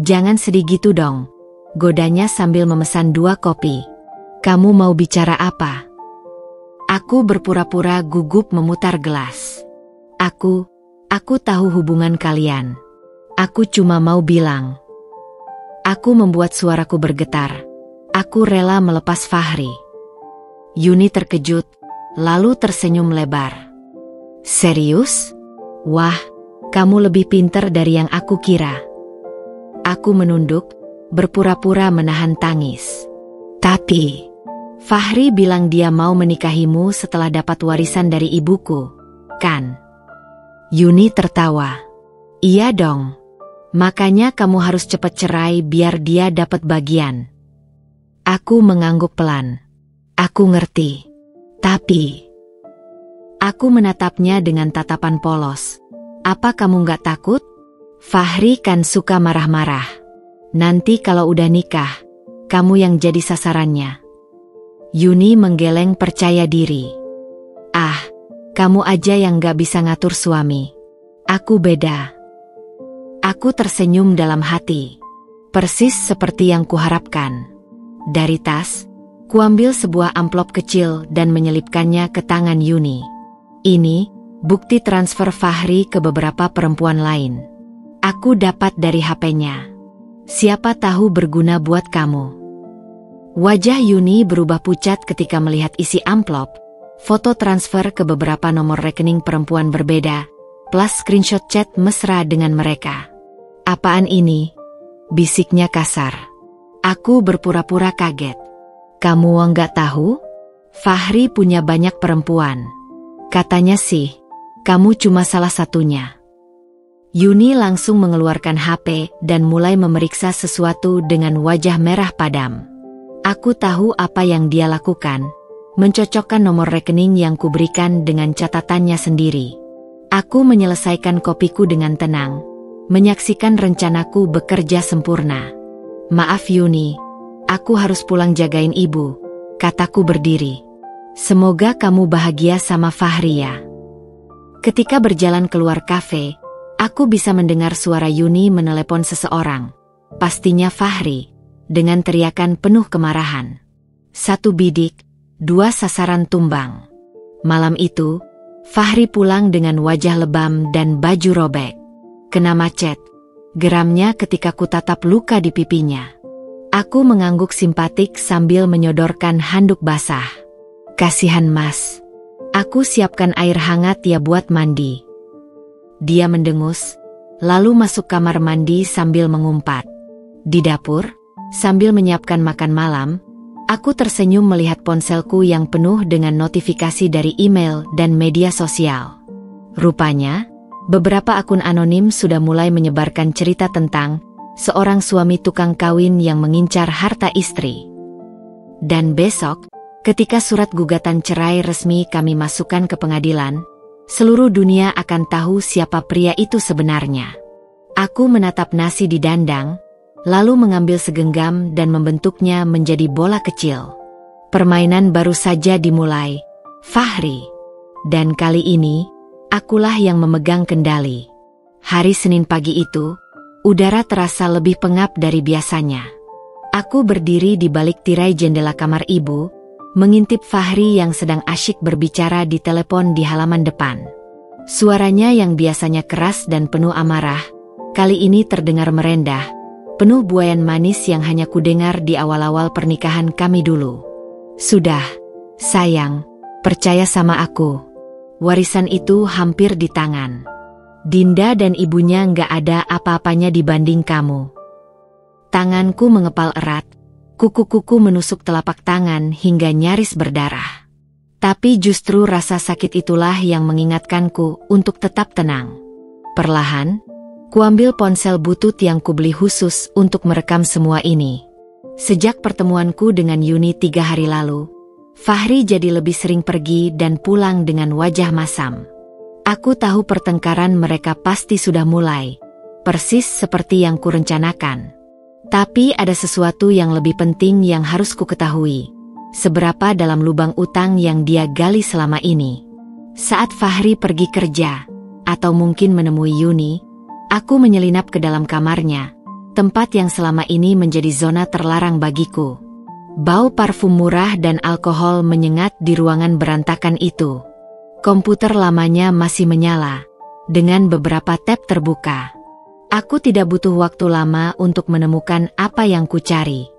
Jangan sedih gitu dong," godanya sambil memesan 2 kopi. "Kamu mau bicara apa?" Aku berpura-pura gugup memutar gelas. Aku tahu hubungan kalian. Aku cuma mau bilang." Aku membuat suaraku bergetar. Aku rela melepas Fahri. Yuni terkejut, lalu tersenyum lebar. "Serius? Wah, kamu lebih pintar dari yang aku kira." Aku menunduk, berpura-pura menahan tangis. "Tapi, Fahri bilang dia mau menikahimu setelah dapat warisan dari ibuku, kan?" Yuni tertawa. "Iya dong. Makanya kamu harus cepat cerai biar dia dapat bagian." Aku mengangguk pelan. "Aku ngerti. Tapi..." Aku menatapnya dengan tatapan polos. "Apa kamu nggak takut? Fahri kan suka marah-marah. Nanti kalau udah nikah, kamu yang jadi sasarannya." Yuni menggeleng percaya diri. Kamu aja yang gak bisa ngatur suami. Aku beda." Aku tersenyum dalam hati. Persis seperti yang kuharapkan. Dari tas, kuambil sebuah amplop kecil dan menyelipkannya ke tangan Yuni. "Ini bukti transfer Fahri ke beberapa perempuan lain. Aku dapat dari HP-nya. Siapa tahu berguna buat kamu." Wajah Yuni berubah pucat ketika melihat isi amplop. Foto transfer ke beberapa nomor rekening perempuan berbeda, plus screenshot chat mesra dengan mereka. "Apaan ini?" bisiknya kasar. Aku berpura-pura kaget. "Kamu nggak tahu? Fahri punya banyak perempuan. Katanya sih, kamu cuma salah satunya." Yuni langsung mengeluarkan HP dan mulai memeriksa sesuatu dengan wajah merah padam. Aku tahu apa yang dia lakukan. Mencocokkan nomor rekening yang kuberikan dengan catatannya sendiri. Aku menyelesaikan kopiku dengan tenang, menyaksikan rencanaku bekerja sempurna. "Maaf Yuni, aku harus pulang jagain ibu," kataku berdiri. "Semoga kamu bahagia sama Fahri ya." Ketika berjalan keluar kafe, aku bisa mendengar suara Yuni menelepon seseorang. Pastinya Fahri, dengan teriakan penuh kemarahan. 1 bidik, 2 sasaran tumbang. Malam itu, Fahri pulang dengan wajah lebam dan baju robek. Kena macet. Geramnya ketika kutatap luka di pipinya. Aku mengangguk simpatik sambil menyodorkan handuk basah. "Kasihan Mas. Aku siapkan air hangat ya buat mandi." Dia mendengus, lalu masuk kamar mandi sambil mengumpat. Di dapur, sambil menyiapkan makan malam, aku tersenyum melihat ponselku yang penuh dengan notifikasi dari email dan media sosial. Rupanya, beberapa akun anonim sudah mulai menyebarkan cerita tentang seorang suami tukang kawin yang mengincar harta istri. Dan besok, ketika surat gugatan cerai resmi kami masukkan ke pengadilan, seluruh dunia akan tahu siapa pria itu sebenarnya. Aku menatap nasi di dandang, lalu mengambil segenggam dan membentuknya menjadi bola kecil. Permainan baru saja dimulai, Fahri. Dan kali ini, akulah yang memegang kendali. Hari Senin pagi itu, udara terasa lebih pengap dari biasanya. Aku berdiri di balik tirai jendela kamar ibu, mengintip Fahri yang sedang asyik berbicara di telepon di halaman depan. Suaranya yang biasanya keras dan penuh amarah, kali ini terdengar merendah, penuh buayan manis yang hanya kudengar di awal-awal pernikahan kami dulu. "Sudah, sayang, percaya sama aku. Warisan itu hampir di tangan. Dinda dan ibunya nggak ada apa-apanya dibanding kamu." Tanganku mengepal erat, kuku-kuku menusuk telapak tangan hingga nyaris berdarah. Tapi justru rasa sakit itulah yang mengingatkanku untuk tetap tenang. Perlahan, kuambil ponsel butut yang kubeli khusus untuk merekam semua ini. Sejak pertemuanku dengan Yuni 3 hari lalu, Fahri jadi lebih sering pergi dan pulang dengan wajah masam. Aku tahu pertengkaran mereka pasti sudah mulai, persis seperti yang kurencanakan. Tapi ada sesuatu yang lebih penting yang harus kuketahui. Seberapa dalam lubang utang yang dia gali selama ini. Saat Fahri pergi kerja, atau mungkin menemui Yuni, aku menyelinap ke dalam kamarnya, tempat yang selama ini menjadi zona terlarang bagiku. Bau parfum murah dan alkohol menyengat di ruangan berantakan itu. Komputer lamanya masih menyala, dengan beberapa tab terbuka. Aku tidak butuh waktu lama untuk menemukan apa yang kucari.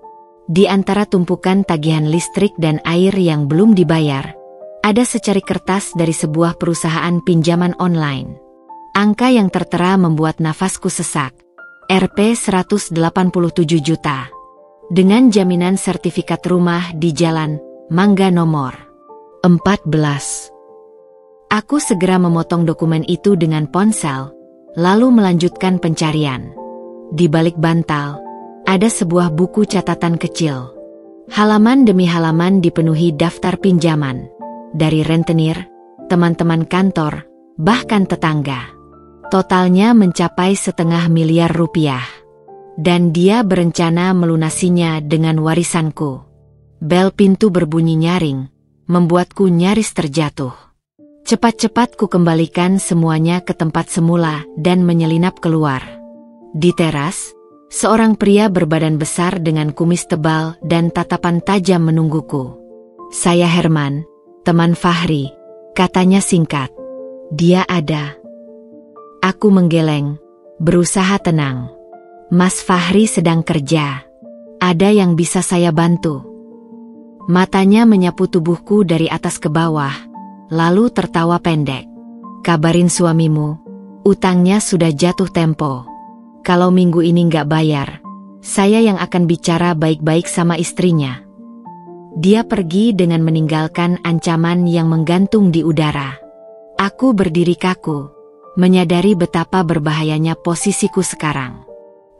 Di antara tumpukan tagihan listrik dan air yang belum dibayar, ada secari kertas dari sebuah perusahaan pinjaman online. Angka yang tertera membuat nafasku sesak. Rp 187 juta. Dengan jaminan sertifikat rumah di Jalan Mangga nomor 14. Aku segera memotong dokumen itu dengan ponsel, lalu melanjutkan pencarian. Di balik bantal, ada sebuah buku catatan kecil. Halaman demi halaman dipenuhi daftar pinjaman, dari rentenir, teman-teman kantor, bahkan tetangga. Totalnya mencapai setengah miliar rupiah. Dan dia berencana melunasinya dengan warisanku. Bel pintu berbunyi nyaring, membuatku nyaris terjatuh. Cepat-cepat ku kembalikan semuanya ke tempat semula dan menyelinap keluar. Di teras, seorang pria berbadan besar dengan kumis tebal dan tatapan tajam menungguku. "Saya Herman, teman Fahri," katanya singkat. "Dia ada." Aku menggeleng, berusaha tenang. "Mas Fahri sedang kerja. Ada yang bisa saya bantu?" Matanya menyapu tubuhku dari atas ke bawah, lalu tertawa pendek. "Kabarin suamimu, utangnya sudah jatuh tempo. Kalau minggu ini nggak bayar, saya yang akan bicara baik-baik sama istrinya." Dia pergi dengan meninggalkan ancaman yang menggantung di udara. Aku berdiri kaku, menyadari betapa berbahayanya posisiku sekarang.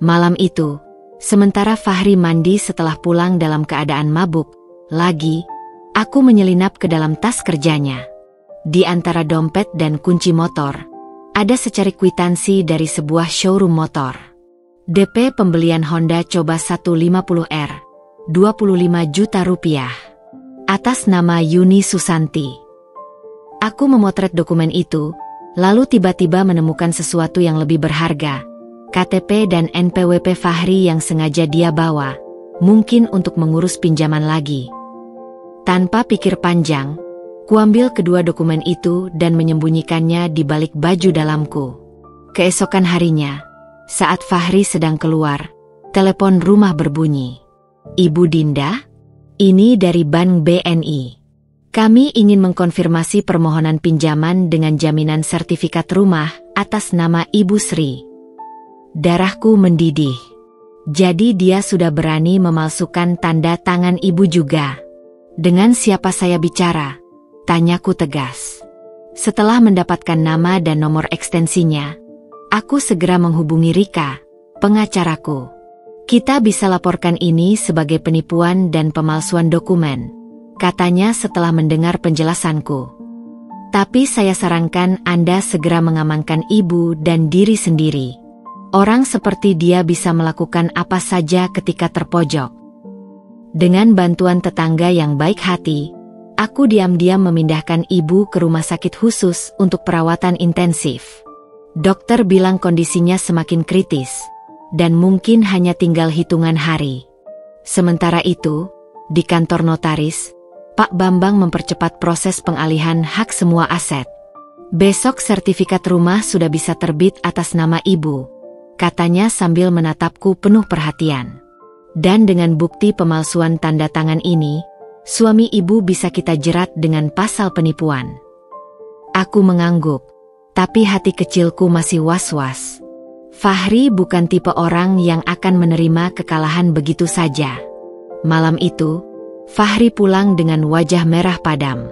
Malam itu, sementara Fahri mandi setelah pulang dalam keadaan mabuk, lagi, aku menyelinap ke dalam tas kerjanya. Di antara dompet dan kunci motor, ada secari kwitansi dari sebuah showroom motor. DP pembelian Honda Coba 150R, 25 juta rupiah. Atas nama Yuni Susanti. Aku memotret dokumen itu, lalu tiba-tiba menemukan sesuatu yang lebih berharga. KTP dan NPWP Fahri yang sengaja dia bawa, mungkin untuk mengurus pinjaman lagi. Tanpa pikir panjang, kuambil kedua dokumen itu dan menyembunyikannya di balik baju dalamku. Keesokan harinya, saat Fahri sedang keluar, telepon rumah berbunyi. "Ibu Dinda, ini dari Bank BNI. Kami ingin mengkonfirmasi permohonan pinjaman dengan jaminan sertifikat rumah atas nama Ibu Sri." Darahku mendidih. Jadi dia sudah berani memalsukan tanda tangan ibu juga. "Dengan siapa saya bicara?" tanyaku tegas. Setelah mendapatkan nama dan nomor ekstensinya, aku segera menghubungi Rika, pengacaraku. "Kita bisa laporkan ini sebagai penipuan dan pemalsuan dokumen," katanya setelah mendengar penjelasanku. "Tapi saya sarankan Anda segera mengamankan ibu dan diri sendiri. Orang seperti dia bisa melakukan apa saja ketika terpojok." Dengan bantuan tetangga yang baik hati, aku diam-diam memindahkan ibu ke rumah sakit khusus untuk perawatan intensif. Dokter bilang kondisinya semakin kritis, dan mungkin hanya tinggal hitungan hari. Sementara itu, di kantor notaris, Pak Bambang mempercepat proses pengalihan hak semua aset. "Besok sertifikat rumah sudah bisa terbit atas nama ibu," katanya sambil menatapku penuh perhatian. "Dan dengan bukti pemalsuan tanda tangan ini, suami ibu bisa kita jerat dengan pasal penipuan." Aku mengangguk, tapi hati kecilku masih was-was. Fahri bukan tipe orang yang akan menerima kekalahan begitu saja. Malam itu, Fahri pulang dengan wajah merah padam.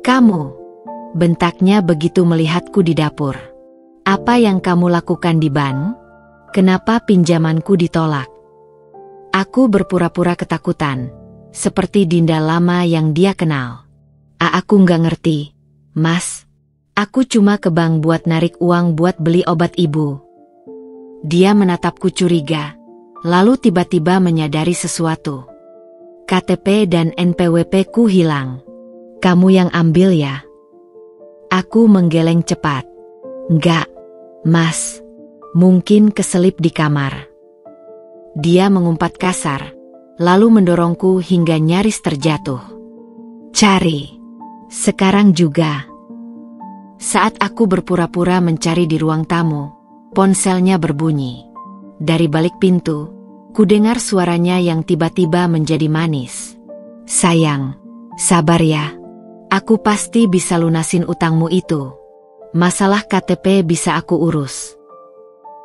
Kamu, bentaknya begitu melihatku di dapur. Apa yang kamu lakukan di bank? Kenapa pinjamanku ditolak? Aku berpura-pura ketakutan, seperti Dinda lama yang dia kenal. Aku nggak ngerti, Mas. Aku cuma ke bank buat narik uang buat beli obat ibu. Dia menatapku curiga, lalu tiba-tiba menyadari sesuatu. KTP dan NPWP ku hilang. Kamu yang ambil ya? Aku menggeleng cepat. Enggak, Mas. Mungkin keselip di kamar. Dia mengumpat kasar, lalu mendorongku hingga nyaris terjatuh. Cari. Sekarang juga. Saat aku berpura-pura mencari di ruang tamu, ponselnya berbunyi. Dari balik pintu, kudengar suaranya yang tiba-tiba menjadi manis. Sayang, sabar ya. Aku pasti bisa lunasin utangmu itu. Masalah KTP bisa aku urus.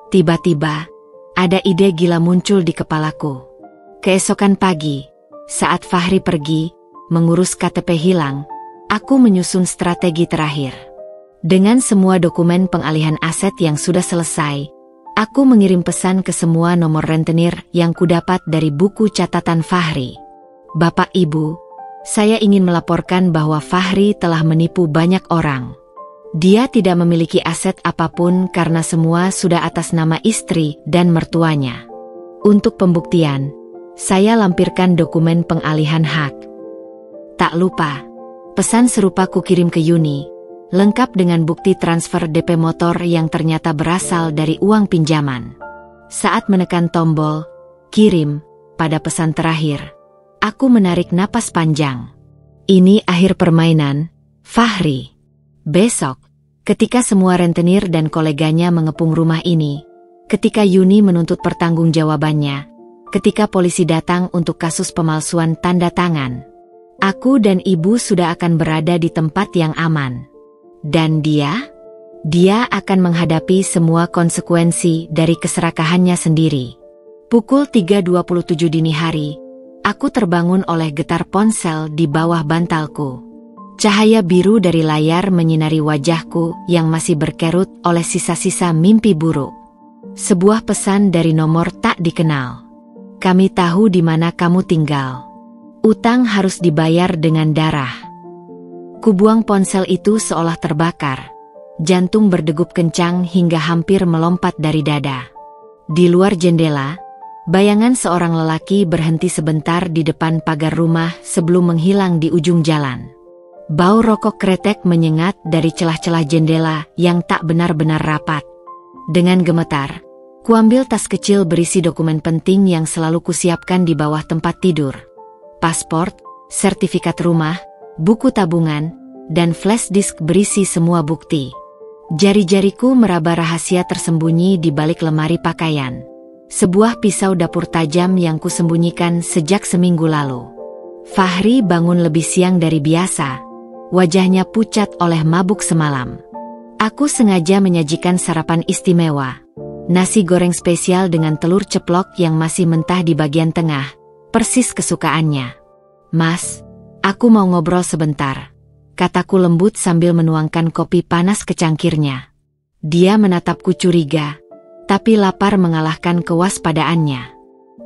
Tiba-tiba, ada ide gila muncul di kepalaku. Keesokan pagi, saat Fahri pergi, mengurus KTP hilang, aku menyusun strategi terakhir. Dengan semua dokumen pengalihan aset yang sudah selesai, aku mengirim pesan ke semua nomor rentenir yang kudapat dari buku catatan Fahri. Bapak Ibu, saya ingin melaporkan bahwa Fahri telah menipu banyak orang. Dia tidak memiliki aset apapun karena semua sudah atas nama istri dan mertuanya. Untuk pembuktian, saya lampirkan dokumen pengalihan hak. Tak lupa, pesan serupa kukirim ke Yuni, lengkap dengan bukti transfer DP motor yang ternyata berasal dari uang pinjaman. Saat menekan tombol kirim pada pesan terakhir, aku menarik napas panjang. Ini akhir permainan, Fahri. Besok, ketika semua rentenir dan koleganya mengepung rumah ini, ketika Yuni menuntut pertanggungjawabannya, ketika polisi datang untuk kasus pemalsuan tanda tangan, aku dan ibu sudah akan berada di tempat yang aman. Dan dia akan menghadapi semua konsekuensi dari keserakahannya sendiri. Pukul 3.27 dini hari, aku terbangun oleh getar ponsel di bawah bantalku. Cahaya biru dari layar menyinari wajahku yang masih berkerut oleh sisa-sisa mimpi buruk. Sebuah pesan dari nomor tak dikenal. Kami tahu di mana kamu tinggal. Utang harus dibayar dengan darah. Kubuang ponsel itu seolah terbakar. Jantung berdegup kencang hingga hampir melompat dari dada. Di luar jendela, bayangan seorang lelaki berhenti sebentar di depan pagar rumah sebelum menghilang di ujung jalan. Bau rokok kretek menyengat dari celah-celah jendela yang tak benar-benar rapat. Dengan gemetar, kuambil tas kecil berisi dokumen penting yang selalu kusiapkan di bawah tempat tidur. Paspor, sertifikat rumah, buku tabungan, dan flash disk berisi semua bukti. Jari-jariku meraba rahasia tersembunyi di balik lemari pakaian. Sebuah pisau dapur tajam yang kusembunyikan sejak seminggu lalu. Fahri bangun lebih siang dari biasa. Wajahnya pucat oleh mabuk semalam. Aku sengaja menyajikan sarapan istimewa. Nasi goreng spesial dengan telur ceplok yang masih mentah di bagian tengah, persis kesukaannya. Mas, aku mau ngobrol sebentar, kataku lembut sambil menuangkan kopi panas ke cangkirnya. Dia menatapku curiga, tapi lapar mengalahkan kewaspadaannya.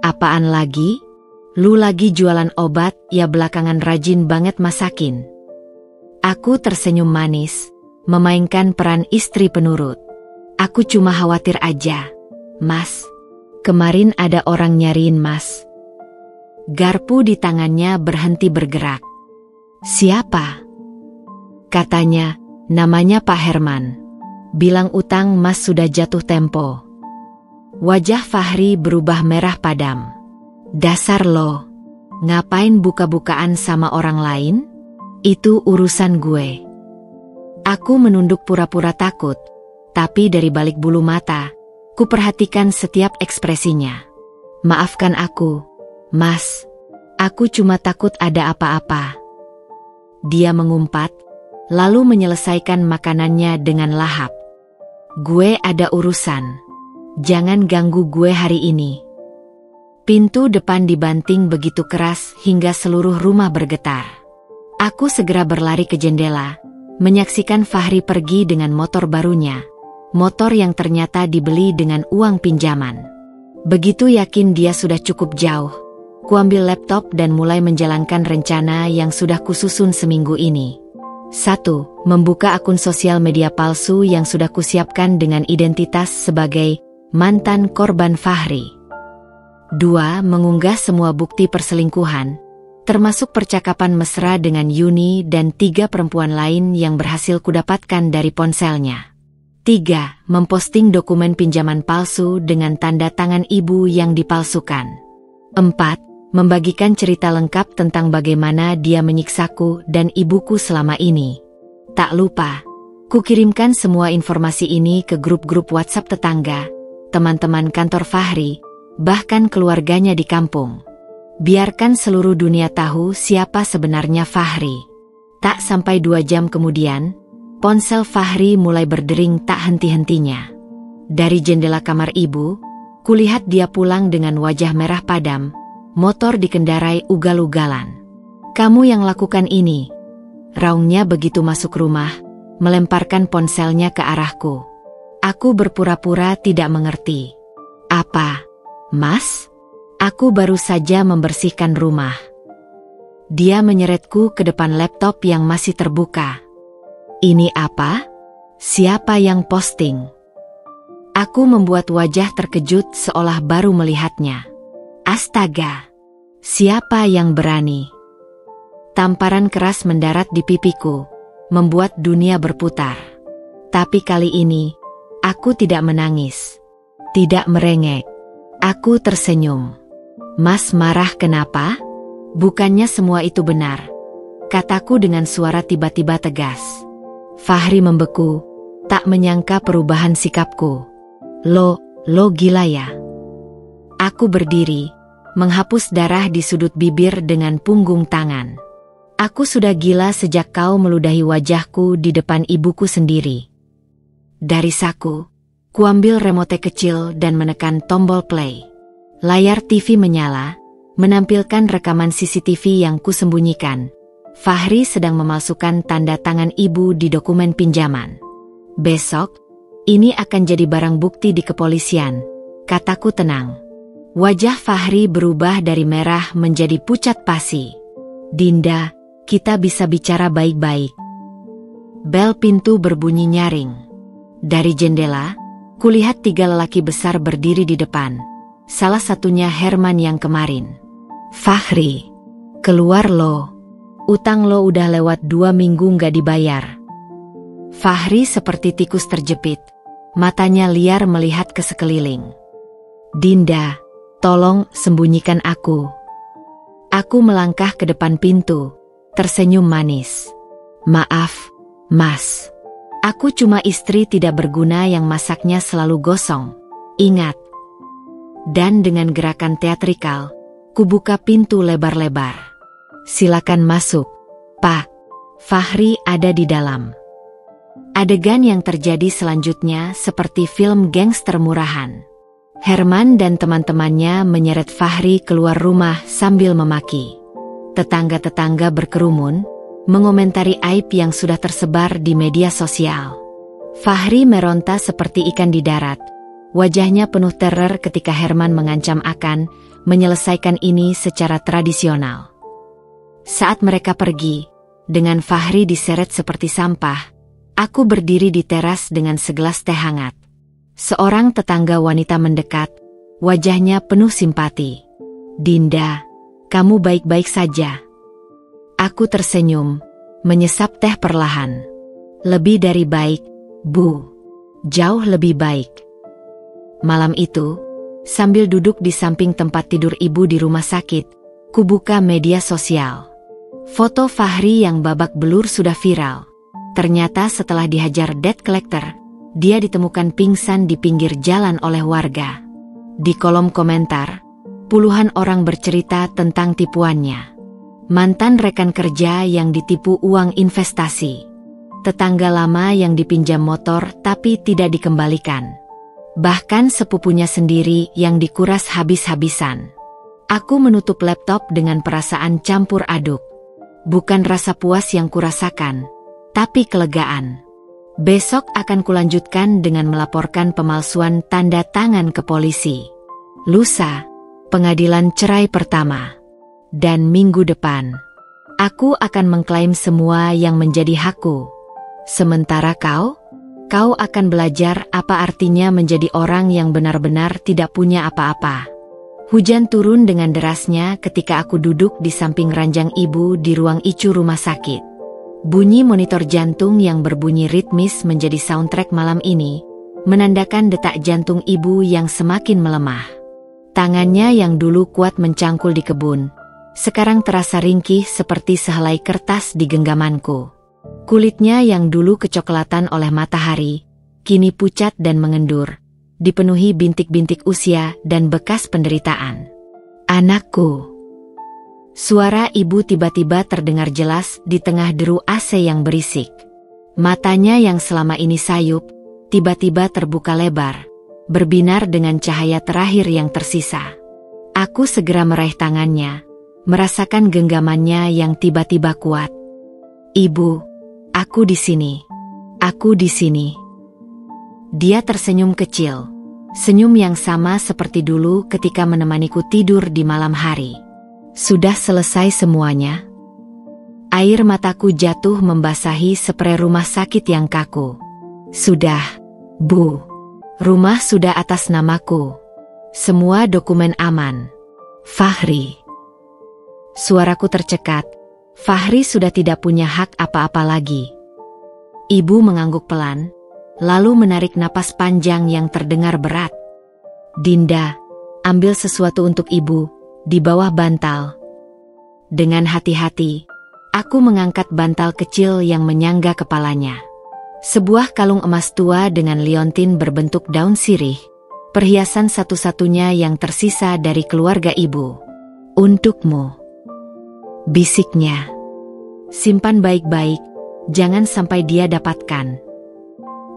Apaan lagi? Lu lagi jualan obat, ya belakangan rajin banget masakin. Aku tersenyum manis, memainkan peran istri penurut. Aku cuma khawatir aja. Mas, kemarin ada orang nyariin Mas. Garpu di tangannya berhenti bergerak. Siapa? Katanya, namanya Pak Herman. Bilang utang Mas sudah jatuh tempo. Wajah Fahri berubah merah padam. Dasar lo, ngapain buka-bukaan sama orang lain? Itu urusan gue. Aku menunduk pura-pura takut, tapi dari balik bulu mata, ku perhatikan setiap ekspresinya. Maafkan aku, Mas. Aku cuma takut ada apa-apa. Dia mengumpat, lalu menyelesaikan makanannya dengan lahap. Gue ada urusan. Jangan ganggu gue hari ini. Pintu depan dibanting begitu keras hingga seluruh rumah bergetar. Aku segera berlari ke jendela, menyaksikan Fahri pergi dengan motor barunya. Motor yang ternyata dibeli dengan uang pinjaman. Begitu yakin dia sudah cukup jauh, kuambil laptop dan mulai menjalankan rencana yang sudah kususun seminggu ini. 1. Membuka akun sosial media palsu yang sudah kusiapkan dengan identitas sebagai mantan korban Fahri. 2. Mengunggah semua bukti perselingkuhan, termasuk percakapan mesra dengan Yuni dan 3 perempuan lain yang berhasil kudapatkan dari ponselnya. 3. Memposting dokumen pinjaman palsu dengan tanda tangan ibu yang dipalsukan. 4. Membagikan cerita lengkap tentang bagaimana dia menyiksaku dan ibuku selama ini. Tak lupa, kukirimkan semua informasi ini ke grup-grup WhatsApp tetangga, teman-teman kantor Fahri, bahkan keluarganya di kampung. Biarkan seluruh dunia tahu siapa sebenarnya Fahri. Tak sampai 2 jam kemudian, ponsel Fahri mulai berdering tak henti-hentinya. Dari jendela kamar ibu, kulihat dia pulang dengan wajah merah padam, motor dikendarai ugal-ugalan. "Kamu yang lakukan ini?" raungnya begitu masuk rumah, melemparkan ponselnya ke arahku. Aku berpura-pura tidak mengerti. "Apa, Mas? Aku baru saja membersihkan rumah." Dia menyeretku ke depan laptop yang masih terbuka. "Ini apa? Siapa yang posting?" Aku membuat wajah terkejut seolah baru melihatnya. Astaga! Siapa yang berani? Tamparan keras mendarat di pipiku, membuat dunia berputar. Tapi kali ini, aku tidak menangis. Tidak merengek. Aku tersenyum. "Mas marah kenapa? Bukannya semua itu benar," kataku dengan suara tiba-tiba tegas. Fahri membeku, tak menyangka perubahan sikapku. Lo gila ya?" Aku berdiri, menghapus darah di sudut bibir dengan punggung tangan. "Aku sudah gila sejak kau meludahi wajahku di depan ibuku sendiri." Dari saku, kuambil remote kecil dan menekan tombol play. Layar TV menyala, menampilkan rekaman CCTV yang kusembunyikan. Fahri sedang memalsukan tanda tangan ibu di dokumen pinjaman. "Besok, ini akan jadi barang bukti di kepolisian," kataku tenang. Wajah Fahri berubah dari merah menjadi pucat pasi. "Dinda, kita bisa bicara baik-baik." Bel pintu berbunyi nyaring. Dari jendela, kulihat 3 lelaki besar berdiri di depan. Salah satunya Herman yang kemarin. "Fahri, keluar lo. Utang lo udah lewat 2 minggu nggak dibayar." Fahri seperti tikus terjepit, matanya liar melihat ke sekeliling. "Dinda, tolong sembunyikan aku." Aku melangkah ke depan pintu, tersenyum manis. "Maaf, Mas. Aku cuma istri tidak berguna yang masaknya selalu gosong. Ingat." Dan dengan gerakan teatrikal, kubuka pintu lebar-lebar. "Silakan masuk, Pak." Fahri ada di dalam. Adegan yang terjadi selanjutnya seperti film gangster murahan. Herman dan teman-temannya menyeret Fahri keluar rumah sambil memaki. Tetangga-tetangga berkerumun, mengomentari aib yang sudah tersebar di media sosial. Fahri meronta seperti ikan di darat. Wajahnya penuh teror ketika Herman mengancam akan menyelesaikan ini secara tradisional. Saat mereka pergi, dengan Fahri diseret seperti sampah, aku berdiri di teras dengan segelas teh hangat. Seorang tetangga wanita mendekat, wajahnya penuh simpati. "Dinda, kamu baik-baik saja?" Aku tersenyum, menyesap teh perlahan. "Lebih dari baik, Bu. Jauh lebih baik." Malam itu, sambil duduk di samping tempat tidur ibu di rumah sakit, kubuka media sosial. Foto Fahri yang babak belur sudah viral. Ternyata setelah dihajar debt collector, dia ditemukan pingsan di pinggir jalan oleh warga. Di kolom komentar, puluhan orang bercerita tentang tipuannya. Mantan rekan kerja yang ditipu uang investasi. Tetangga lama yang dipinjam motor tapi tidak dikembalikan. Bahkan sepupunya sendiri yang dikuras habis-habisan. Aku menutup laptop dengan perasaan campur aduk. Bukan rasa puas yang kurasakan, tapi kelegaan. Besok akan kulanjutkan dengan melaporkan pemalsuan tanda tangan ke polisi. Lusa, pengadilan cerai pertama. Dan minggu depan, aku akan mengklaim semua yang menjadi hakku. Sementara kau akan belajar apa artinya menjadi orang yang benar-benar tidak punya apa-apa. Hujan turun dengan derasnya ketika aku duduk di samping ranjang ibu di ruang ICU rumah sakit. Bunyi monitor jantung yang berbunyi ritmis menjadi soundtrack malam ini, menandakan detak jantung ibu yang semakin melemah. Tangannya yang dulu kuat mencangkul di kebun, sekarang terasa ringkih seperti sehelai kertas di genggamanku. Kulitnya yang dulu kecoklatan oleh matahari, kini pucat dan mengendur, dipenuhi bintik-bintik usia dan bekas penderitaan. Anakku. Suara ibu tiba-tiba terdengar jelas di tengah deru AC yang berisik. Matanya yang selama ini sayup, tiba-tiba terbuka lebar, berbinar dengan cahaya terakhir yang tersisa. Aku segera meraih tangannya, merasakan genggamannya yang tiba-tiba kuat. Ibu, aku di sini. Aku di sini. Dia tersenyum kecil, senyum yang sama seperti dulu ketika menemaniku tidur di malam hari. Sudah selesai semuanya? Air mataku jatuh membasahi sprei rumah sakit yang kaku. Sudah, Bu. Rumah sudah atas namaku. Semua dokumen aman. Fahri. Suaraku tercekat. Fahri sudah tidak punya hak apa-apa lagi. Ibu mengangguk pelan, lalu menarik napas panjang yang terdengar berat. Dinda, ambil sesuatu untuk ibu, di bawah bantal. Dengan hati-hati, aku mengangkat bantal kecil yang menyangga kepalanya. Sebuah kalung emas tua dengan liontin berbentuk daun sirih, perhiasan satu-satunya yang tersisa dari keluarga ibu. Untukmu. Bisiknya. Simpan baik-baik, jangan sampai dia dapatkan.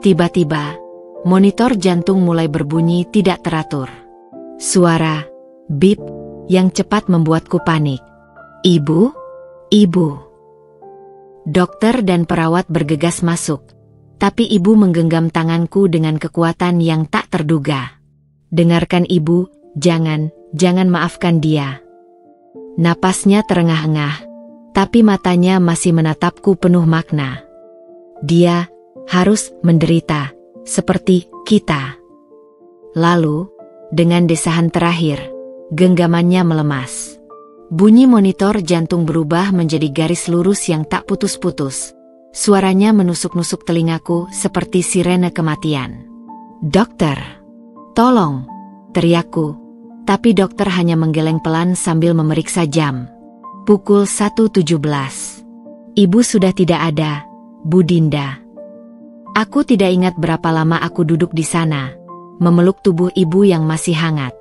Tiba-tiba, monitor jantung mulai berbunyi tidak teratur. Suara, bip, yang cepat membuatku panik. Ibu? Ibu. Dokter dan perawat bergegas masuk, tapi ibu menggenggam tanganku dengan kekuatan yang tak terduga. Dengarkan ibu, jangan maafkan dia. Napasnya terengah-engah, tapi matanya masih menatapku penuh makna. Dia harus menderita, seperti kita. Lalu, dengan desahan terakhir, genggamannya melemas. Bunyi monitor jantung berubah menjadi garis lurus yang tak putus-putus. Suaranya menusuk-nusuk telingaku seperti sirene kematian. Dokter! Tolong! Teriakku, tapi dokter hanya menggeleng pelan sambil memeriksa jam. Pukul 1.17. Ibu sudah tidak ada, Bu Dinda. Aku tidak ingat berapa lama aku duduk di sana, memeluk tubuh ibu yang masih hangat.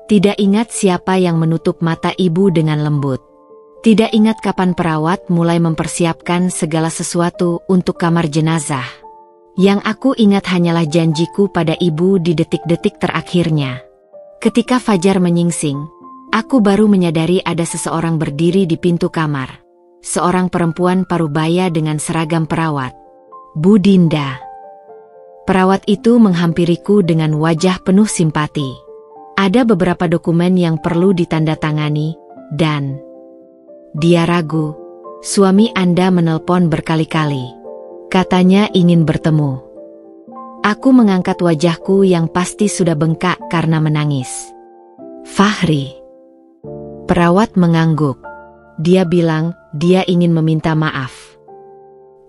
Tidak ingat siapa yang menutup mata ibu dengan lembut. Tidak ingat kapan perawat mulai mempersiapkan segala sesuatu untuk kamar jenazah. Yang aku ingat hanyalah janjiku pada ibu di detik-detik terakhirnya. Ketika fajar menyingsing, aku baru menyadari ada seseorang berdiri di pintu kamar. Seorang perempuan parubaya dengan seragam perawat. Bu Dinda. Perawat itu menghampiriku dengan wajah penuh simpati. Ada beberapa dokumen yang perlu ditandatangani, dan dia ragu. Suami Anda menelpon berkali-kali. Katanya ingin bertemu. Aku mengangkat wajahku yang pasti sudah bengkak karena menangis. Fahri. Perawat mengangguk. Dia bilang dia ingin meminta maaf.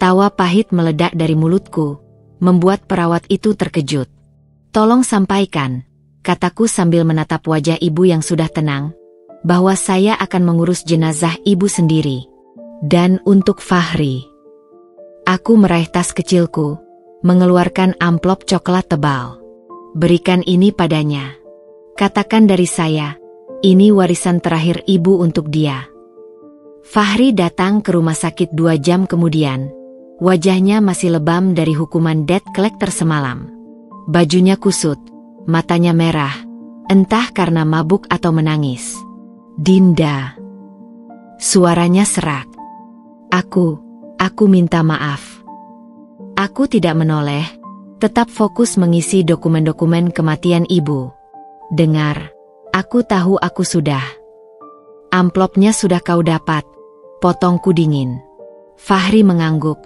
Tawa pahit meledak dari mulutku, membuat perawat itu terkejut. Tolong sampaikan, kataku sambil menatap wajah ibu yang sudah tenang, bahwa saya akan mengurus jenazah ibu sendiri. Dan untuk Fahri. Aku meraih tas kecilku, mengeluarkan amplop coklat tebal. Berikan ini padanya. Katakan dari saya, ini warisan terakhir ibu untuk dia. Fahri datang ke rumah sakit 2 jam kemudian. Wajahnya masih lebam dari hukuman debt collector semalam. Bajunya kusut, matanya merah, entah karena mabuk atau menangis. Dinda. Suaranya serak. Aku minta maaf. Aku tidak menoleh, tetap fokus mengisi dokumen-dokumen kematian ibu. Dengar, aku tahu aku sudah. Amplopnya sudah kau dapat, potongku dingin. Fahri mengangguk,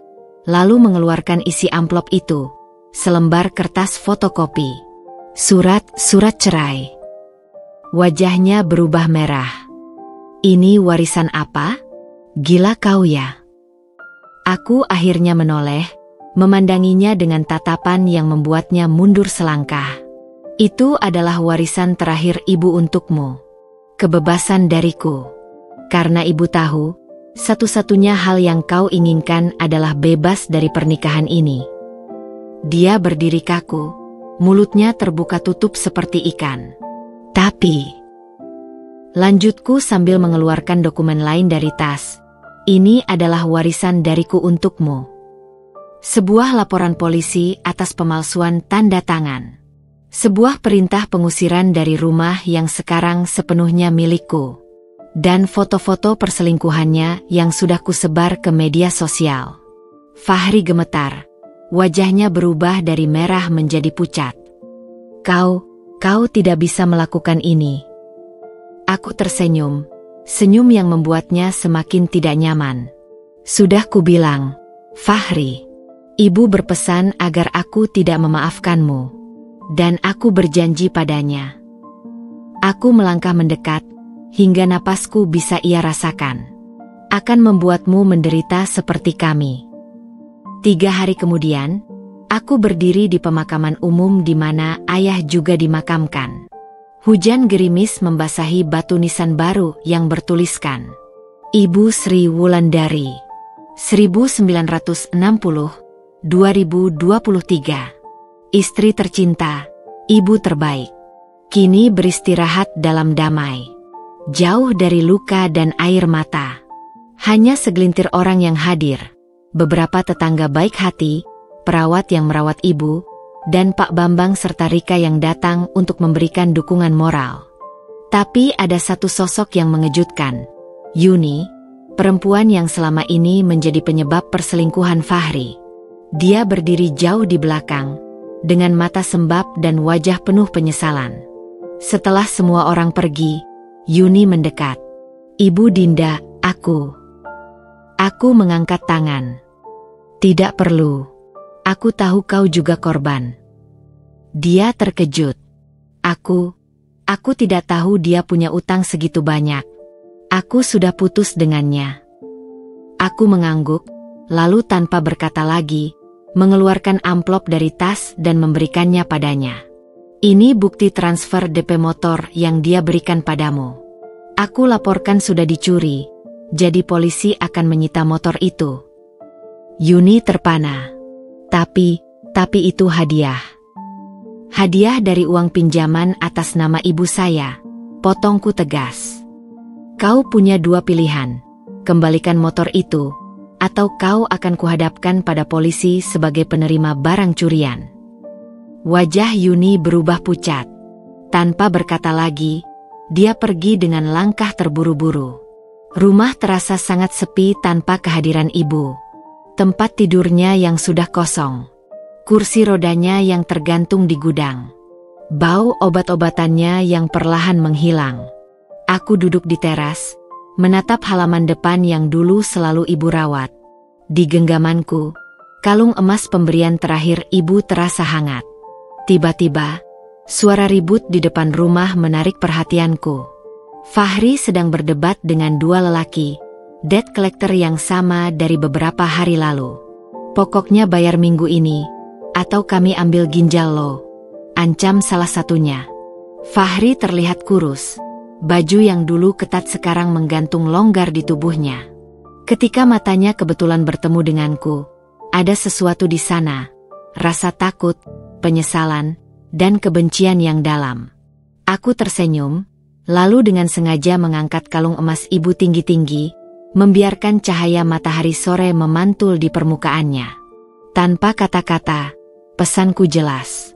lalu mengeluarkan isi amplop itu, selembar kertas fotokopi. Surat cerai. Wajahnya berubah merah. Ini warisan apa? Gila kau ya. Aku akhirnya menoleh, memandanginya dengan tatapan yang membuatnya mundur selangkah. Itu adalah warisan terakhir ibu untukmu. Kebebasan dariku. Karena ibu tahu, satu-satunya hal yang kau inginkan adalah bebas dari pernikahan ini. Dia berdiri kaku, mulutnya terbuka tutup seperti ikan. Tapi, lanjutku sambil mengeluarkan dokumen lain dari tas. Ini adalah warisan dariku untukmu. Sebuah laporan polisi atas pemalsuan tanda tangan. Sebuah perintah pengusiran dari rumah yang sekarang sepenuhnya milikku. Dan foto-foto perselingkuhannya yang sudah kusebar ke media sosial. Fahri gemetar. Wajahnya berubah dari merah menjadi pucat. Kau tidak bisa melakukan ini. Aku tersenyum. Senyum yang membuatnya semakin tidak nyaman. Sudah kubilang, Fahri. Ibu berpesan agar aku tidak memaafkanmu. Dan aku berjanji padanya. Aku melangkah mendekat, hingga napasku bisa ia rasakan. Akan membuatmu menderita seperti kami. 3 hari kemudian, aku berdiri di pemakaman umum di mana ayah juga dimakamkan. Hujan gerimis membasahi batu nisan baru yang bertuliskan Ibu Sri Wulandari 1960-2023. Istri tercinta, ibu terbaik. Kini beristirahat dalam damai. Jauh dari luka dan air mata. Hanya segelintir orang yang hadir. Beberapa tetangga baik hati, perawat yang merawat ibu, dan Pak Bambang serta Rika yang datang untuk memberikan dukungan moral. Tapi ada satu sosok yang mengejutkan. Yuni, perempuan yang selama ini menjadi penyebab perselingkuhan Fahri. Dia berdiri jauh di belakang, dengan mata sembab dan wajah penuh penyesalan. Setelah semua orang pergi, Yuni mendekat. Ibu Dinda, aku mengangkat tangan. Tidak perlu. Aku tahu kau juga korban. Dia terkejut. Aku tidak tahu dia punya utang segitu banyak. Aku sudah putus dengannya. Aku mengangguk, lalu tanpa berkata lagi, mengeluarkan amplop dari tas dan memberikannya padanya. Ini bukti transfer DP motor yang dia berikan padamu. Aku laporkan sudah dicuri, jadi polisi akan menyita motor itu. Yuni terpana. Tapi itu hadiah. Hadiah dari uang pinjaman atas nama ibu saya, potongku tegas. Kau punya 2 pilihan, kembalikan motor itu, atau kau akan kuhadapkan pada polisi sebagai penerima barang curian. Wajah Yuni berubah pucat. Tanpa berkata lagi, dia pergi dengan langkah terburu-buru. Rumah terasa sangat sepi tanpa kehadiran ibu. Tempat tidurnya yang sudah kosong. Kursi rodanya yang tergantung di gudang. Bau obat-obatannya yang perlahan menghilang. Aku duduk di teras, menatap halaman depan yang dulu selalu ibu rawat. Di genggamanku, kalung emas pemberian terakhir ibu terasa hangat. Tiba-tiba, suara ribut di depan rumah menarik perhatianku. Fahri sedang berdebat dengan 2 lelaki, debt collector yang sama dari beberapa hari lalu. Pokoknya bayar minggu ini, atau kami ambil ginjal lo, ancam salah satunya. Fahri terlihat kurus. Baju yang dulu ketat sekarang menggantung longgar di tubuhnya. Ketika matanya kebetulan bertemu denganku, ada sesuatu di sana. Rasa takut, penyesalan, dan kebencian yang dalam. Aku tersenyum, lalu dengan sengaja mengangkat kalung emas ibu tinggi-tinggi, membiarkan cahaya matahari sore memantul di permukaannya. Tanpa kata-kata, pesanku jelas.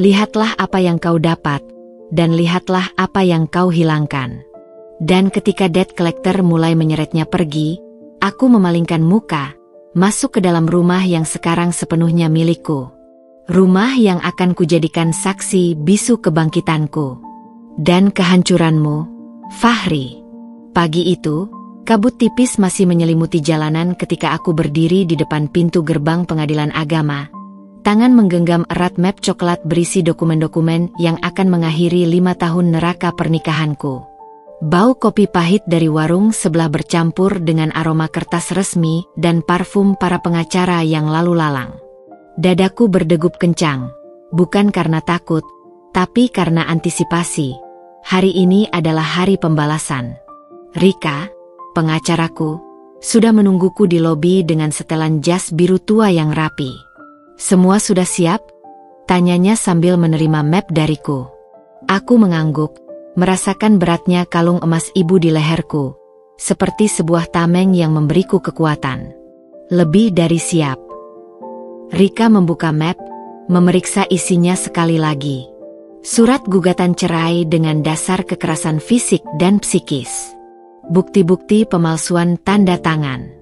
Lihatlah apa yang kau dapat, dan lihatlah apa yang kau hilangkan. Dan ketika debt collector mulai menyeretnya pergi, Aku memalingkan muka, masuk ke dalam rumah yang sekarang sepenuhnya milikku. Rumah yang akan kujadikan saksi bisu kebangkitanku dan kehancuranmu, Fahri. Pagi itu, kabut tipis masih menyelimuti jalanan ketika aku berdiri di depan pintu gerbang pengadilan agama. Tangan menggenggam erat map coklat berisi dokumen-dokumen yang akan mengakhiri 5 tahun neraka pernikahanku. Bau kopi pahit dari warung sebelah bercampur dengan aroma kertas resmi dan parfum para pengacara yang lalu lalang. Dadaku berdegup kencang, bukan karena takut, tapi karena antisipasi. Hari ini adalah hari pembalasan. Rika, pengacaraku, sudah menungguku di lobi dengan setelan jas biru tua yang rapi. "Semua sudah siap?" tanyanya sambil menerima map dariku. Aku mengangguk, merasakan beratnya kalung emas ibu di leherku, seperti sebuah tameng yang memberiku kekuatan. Lebih dari siap. Rika membuka map, memeriksa isinya sekali lagi. Surat gugatan cerai dengan dasar kekerasan fisik dan psikis. Bukti-bukti pemalsuan tanda tangan.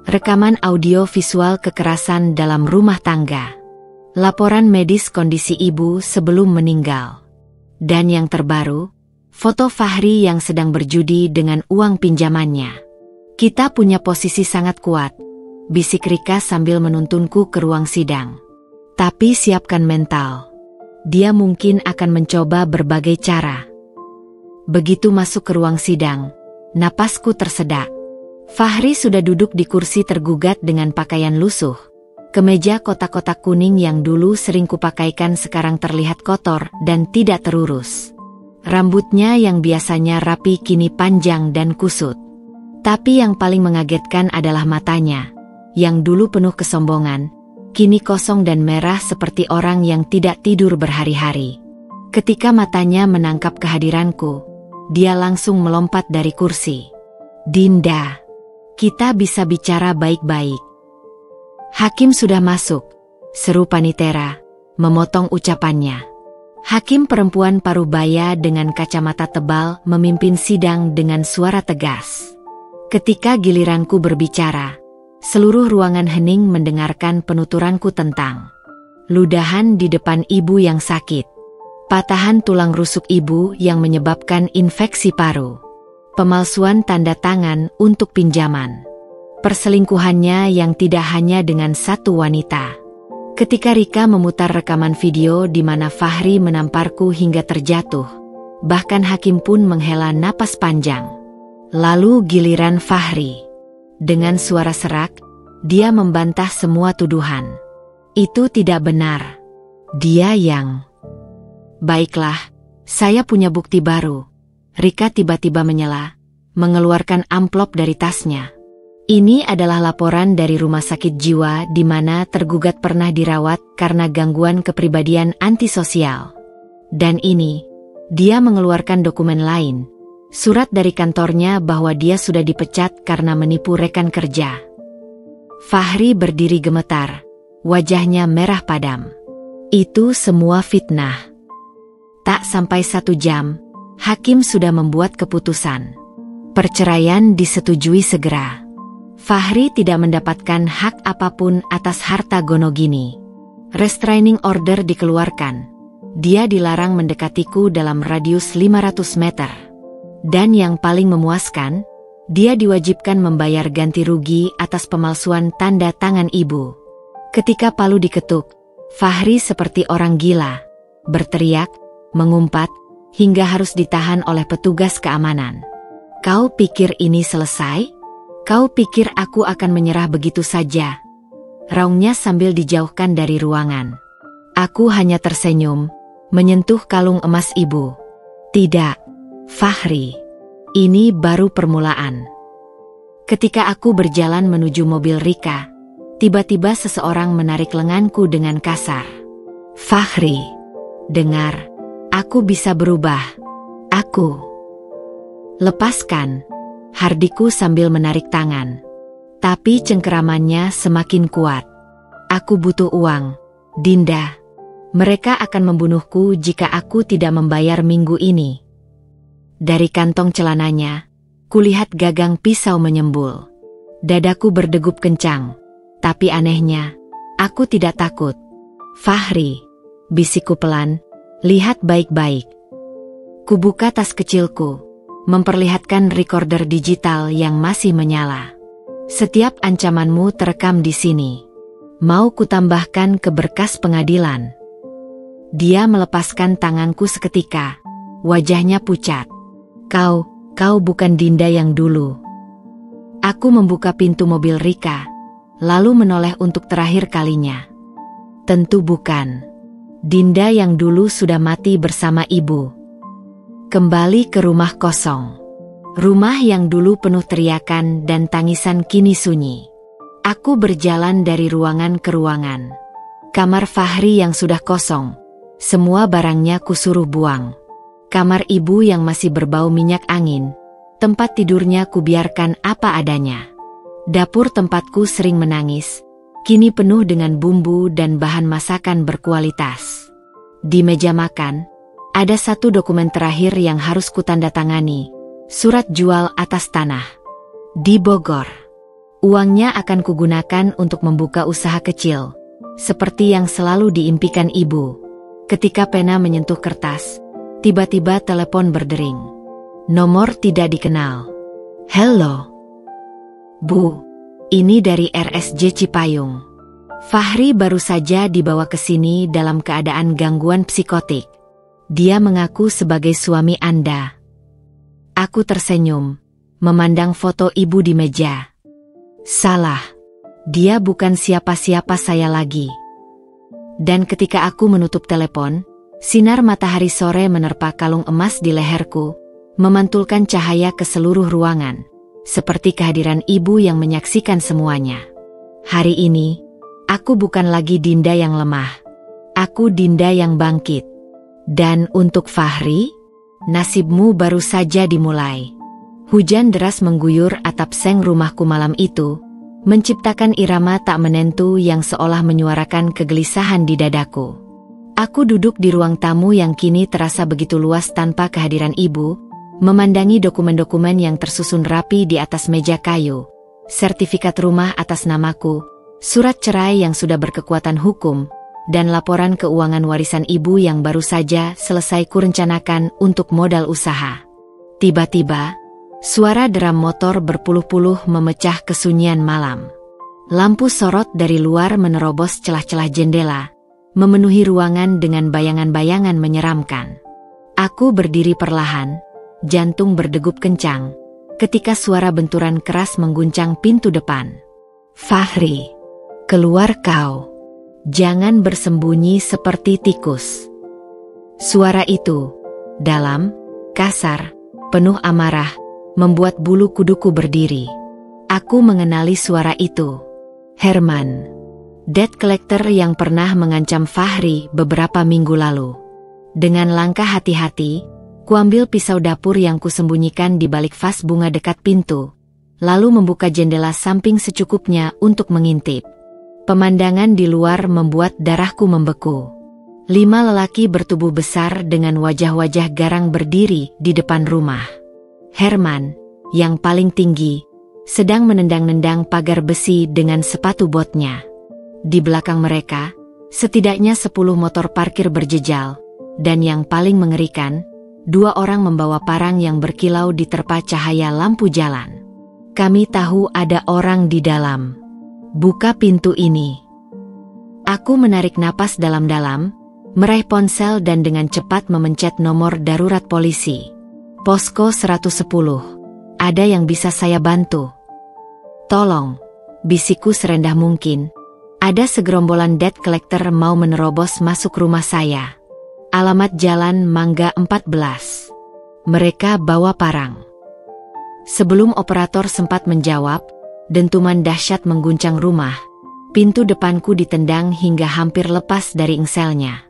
Rekaman audio visual kekerasan dalam rumah tangga. Laporan medis kondisi ibu sebelum meninggal. Dan yang terbaru, foto Fahri yang sedang berjudi dengan uang pinjamannya. "Kita punya posisi sangat kuat," bisik Rika sambil menuntunku ke ruang sidang. "Tapi siapkan mental. Dia mungkin akan mencoba berbagai cara." Begitu masuk ke ruang sidang, napasku tersedak. Fahri sudah duduk di kursi tergugat dengan pakaian lusuh. Kemeja kotak-kotak kuning yang dulu sering kupakaikan sekarang terlihat kotor dan tidak terurus. Rambutnya yang biasanya rapi kini panjang dan kusut. Tapi yang paling mengagetkan adalah matanya, yang dulu penuh kesombongan, kini kosong dan merah seperti orang yang tidak tidur berhari-hari. Ketika matanya menangkap kehadiranku, dia langsung melompat dari kursi. "Dinda, kita bisa bicara baik-baik." "Hakim sudah masuk," seru Panitera, memotong ucapannya. Hakim perempuan parubaya dengan kacamata tebal memimpin sidang dengan suara tegas. Ketika giliranku berbicara, seluruh ruangan hening mendengarkan penuturanku tentang ludahan di depan ibu yang sakit, patahan tulang rusuk ibu yang menyebabkan infeksi paru, pemalsuan tanda tangan untuk pinjaman, perselingkuhannya yang tidak hanya dengan satu wanita. Ketika Rika memutar rekaman video di mana Fahri menamparku hingga terjatuh, bahkan hakim pun menghela napas panjang. Lalu giliran Fahri. Dengan suara serak, dia membantah semua tuduhan. "Itu tidak benar. Dia yang..." "Baiklah, saya punya bukti baru." Rika tiba-tiba menyela, mengeluarkan amplop dari tasnya. "Ini adalah laporan dari rumah sakit jiwa di mana tergugat pernah dirawat karena gangguan kepribadian antisosial. Dan ini," dia mengeluarkan dokumen lain, surat dari kantornya bahwa dia sudah dipecat karena menipu rekan kerja. Fahri berdiri gemetar, wajahnya merah padam. "Itu semua fitnah." Tak sampai 1 jam, hakim sudah membuat keputusan. Perceraian disetujui segera. Fahri tidak mendapatkan hak apapun atas harta Gonogini. Restraining order dikeluarkan. Dia dilarang mendekatiku dalam radius 500 meter. Dan yang paling memuaskan, dia diwajibkan membayar ganti rugi atas pemalsuan tanda tangan ibu. Ketika palu diketuk, Fahri seperti orang gila, berteriak, mengumpat, hingga harus ditahan oleh petugas keamanan. "Kau pikir ini selesai? Kau pikir aku akan menyerah begitu saja?" raungnya sambil dijauhkan dari ruangan. Aku hanya tersenyum, menyentuh kalung emas ibu. "Tidak, Fahri, ini baru permulaan." Ketika aku berjalan menuju mobil Rika, tiba-tiba seseorang menarik lenganku dengan kasar. "Fahri, dengar, aku bisa berubah. Aku..." "Lepaskan," hardiku sambil menarik tangan. Tapi cengkeramannya semakin kuat. "Aku butuh uang, Dinda. Mereka akan membunuhku jika aku tidak membayar minggu ini." Dari kantong celananya, kulihat gagang pisau menyembul. Dadaku berdegup kencang. Tapi anehnya, aku tidak takut. Fahri, bisikku pelan, lihat baik-baik. Kubuka tas kecilku, memperlihatkan recorder digital yang masih menyala. Setiap ancamanmu terekam di sini. Mau kutambahkan ke berkas pengadilan. Dia melepaskan tanganku seketika. Wajahnya pucat. Kau bukan Dinda yang dulu. Aku membuka pintu mobil Rika, lalu menoleh untuk terakhir kalinya. Tentu bukan. Dinda yang dulu sudah mati bersama ibu. Kembali ke rumah kosong. Rumah yang dulu penuh teriakan dan tangisan kini sunyi. Aku berjalan dari ruangan ke ruangan. Kamar Fahri yang sudah kosong. Semua barangnya kusuruh buang. Kamar ibu yang masih berbau minyak angin. Tempat tidurnya kubiarkan apa adanya. Dapur tempatku sering menangis. Kini penuh dengan bumbu dan bahan masakan berkualitas. Di meja makan, ada satu dokumen terakhir yang harus kutandatangani. Surat jual atas tanah. Di Bogor. Uangnya akan kugunakan untuk membuka usaha kecil, seperti yang selalu diimpikan ibu. Ketika pena menyentuh kertas, tiba-tiba telepon berdering. Nomor tidak dikenal. Halo. Bu, ini dari RSJ Cipayung. Fahri baru saja dibawa ke sini dalam keadaan gangguan psikotik. Dia mengaku sebagai suami Anda. Aku tersenyum, memandang foto ibu di meja. Salah. Dia bukan siapa-siapa saya lagi. Dan ketika aku menutup telepon, sinar matahari sore menerpa kalung emas di leherku, memantulkan cahaya ke seluruh ruangan, seperti kehadiran ibu yang menyaksikan semuanya. Hari ini, aku bukan lagi Dinda yang lemah. Aku Dinda yang bangkit. Dan untuk Fahri, nasibmu baru saja dimulai. Hujan deras mengguyur atap seng rumahku malam itu, menciptakan irama tak menentu yang seolah menyuarakan kegelisahan di dadaku. Aku duduk di ruang tamu yang kini terasa begitu luas tanpa kehadiran ibu, memandangi dokumen-dokumen yang tersusun rapi di atas meja kayu, sertifikat rumah atas namaku, surat cerai yang sudah berkekuatan hukum, dan laporan keuangan warisan ibu yang baru saja selesai kurencanakan untuk modal usaha. Tiba-tiba, suara deram motor berpuluh-puluh memecah kesunyian malam. Lampu sorot dari luar menerobos celah-celah jendela, memenuhi ruangan dengan bayangan-bayangan menyeramkan. Aku berdiri perlahan, jantung berdegup kencang, ketika suara benturan keras mengguncang pintu depan. Fahri, keluar kau. Jangan bersembunyi seperti tikus. Suara itu, dalam, kasar, penuh amarah, membuat bulu kuduku berdiri. Aku mengenali suara itu. Herman, debt collector yang pernah mengancam Fahri beberapa minggu lalu. Dengan langkah hati-hati, kuambil pisau dapur yang kusembunyikan di balik vas bunga dekat pintu, lalu membuka jendela samping secukupnya untuk mengintip. Pemandangan di luar membuat darahku membeku. 5 lelaki bertubuh besar dengan wajah-wajah garang berdiri di depan rumah. Herman, yang paling tinggi, sedang menendang-nendang pagar besi dengan sepatu botnya. Di belakang mereka, setidaknya 10 motor parkir berjejal, dan yang paling mengerikan, 2 orang membawa parang yang berkilau diterpa cahaya lampu jalan. Kami tahu ada orang di dalam. Buka pintu ini. Aku menarik napas dalam-dalam, meraih ponsel dan dengan cepat memencet nomor darurat polisi. Posko 110. Ada yang bisa saya bantu? Tolong, bisikku serendah mungkin. Ada segerombolan debt collector mau menerobos masuk rumah saya. Alamat Jalan Mangga 14. Mereka bawa parang. Sebelum operator sempat menjawab, dentuman dahsyat mengguncang rumah. Pintu depanku ditendang hingga hampir lepas dari engselnya.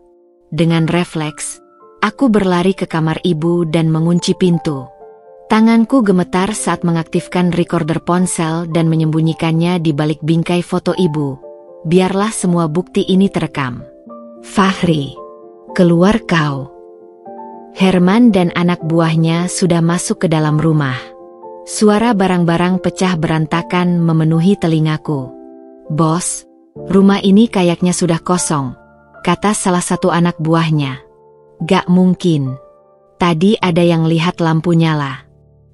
Dengan refleks, aku berlari ke kamar ibu dan mengunci pintu. Tanganku gemetar saat mengaktifkan recorder ponsel dan menyembunyikannya di balik bingkai foto ibu. Biarlah semua bukti ini terekam. Fahri, keluar kau. Herman dan anak buahnya sudah masuk ke dalam rumah. Suara barang-barang pecah berantakan memenuhi telingaku. "Bos, rumah ini kayaknya sudah kosong," kata salah satu anak buahnya. "Gak mungkin. Tadi ada yang lihat lampu nyala.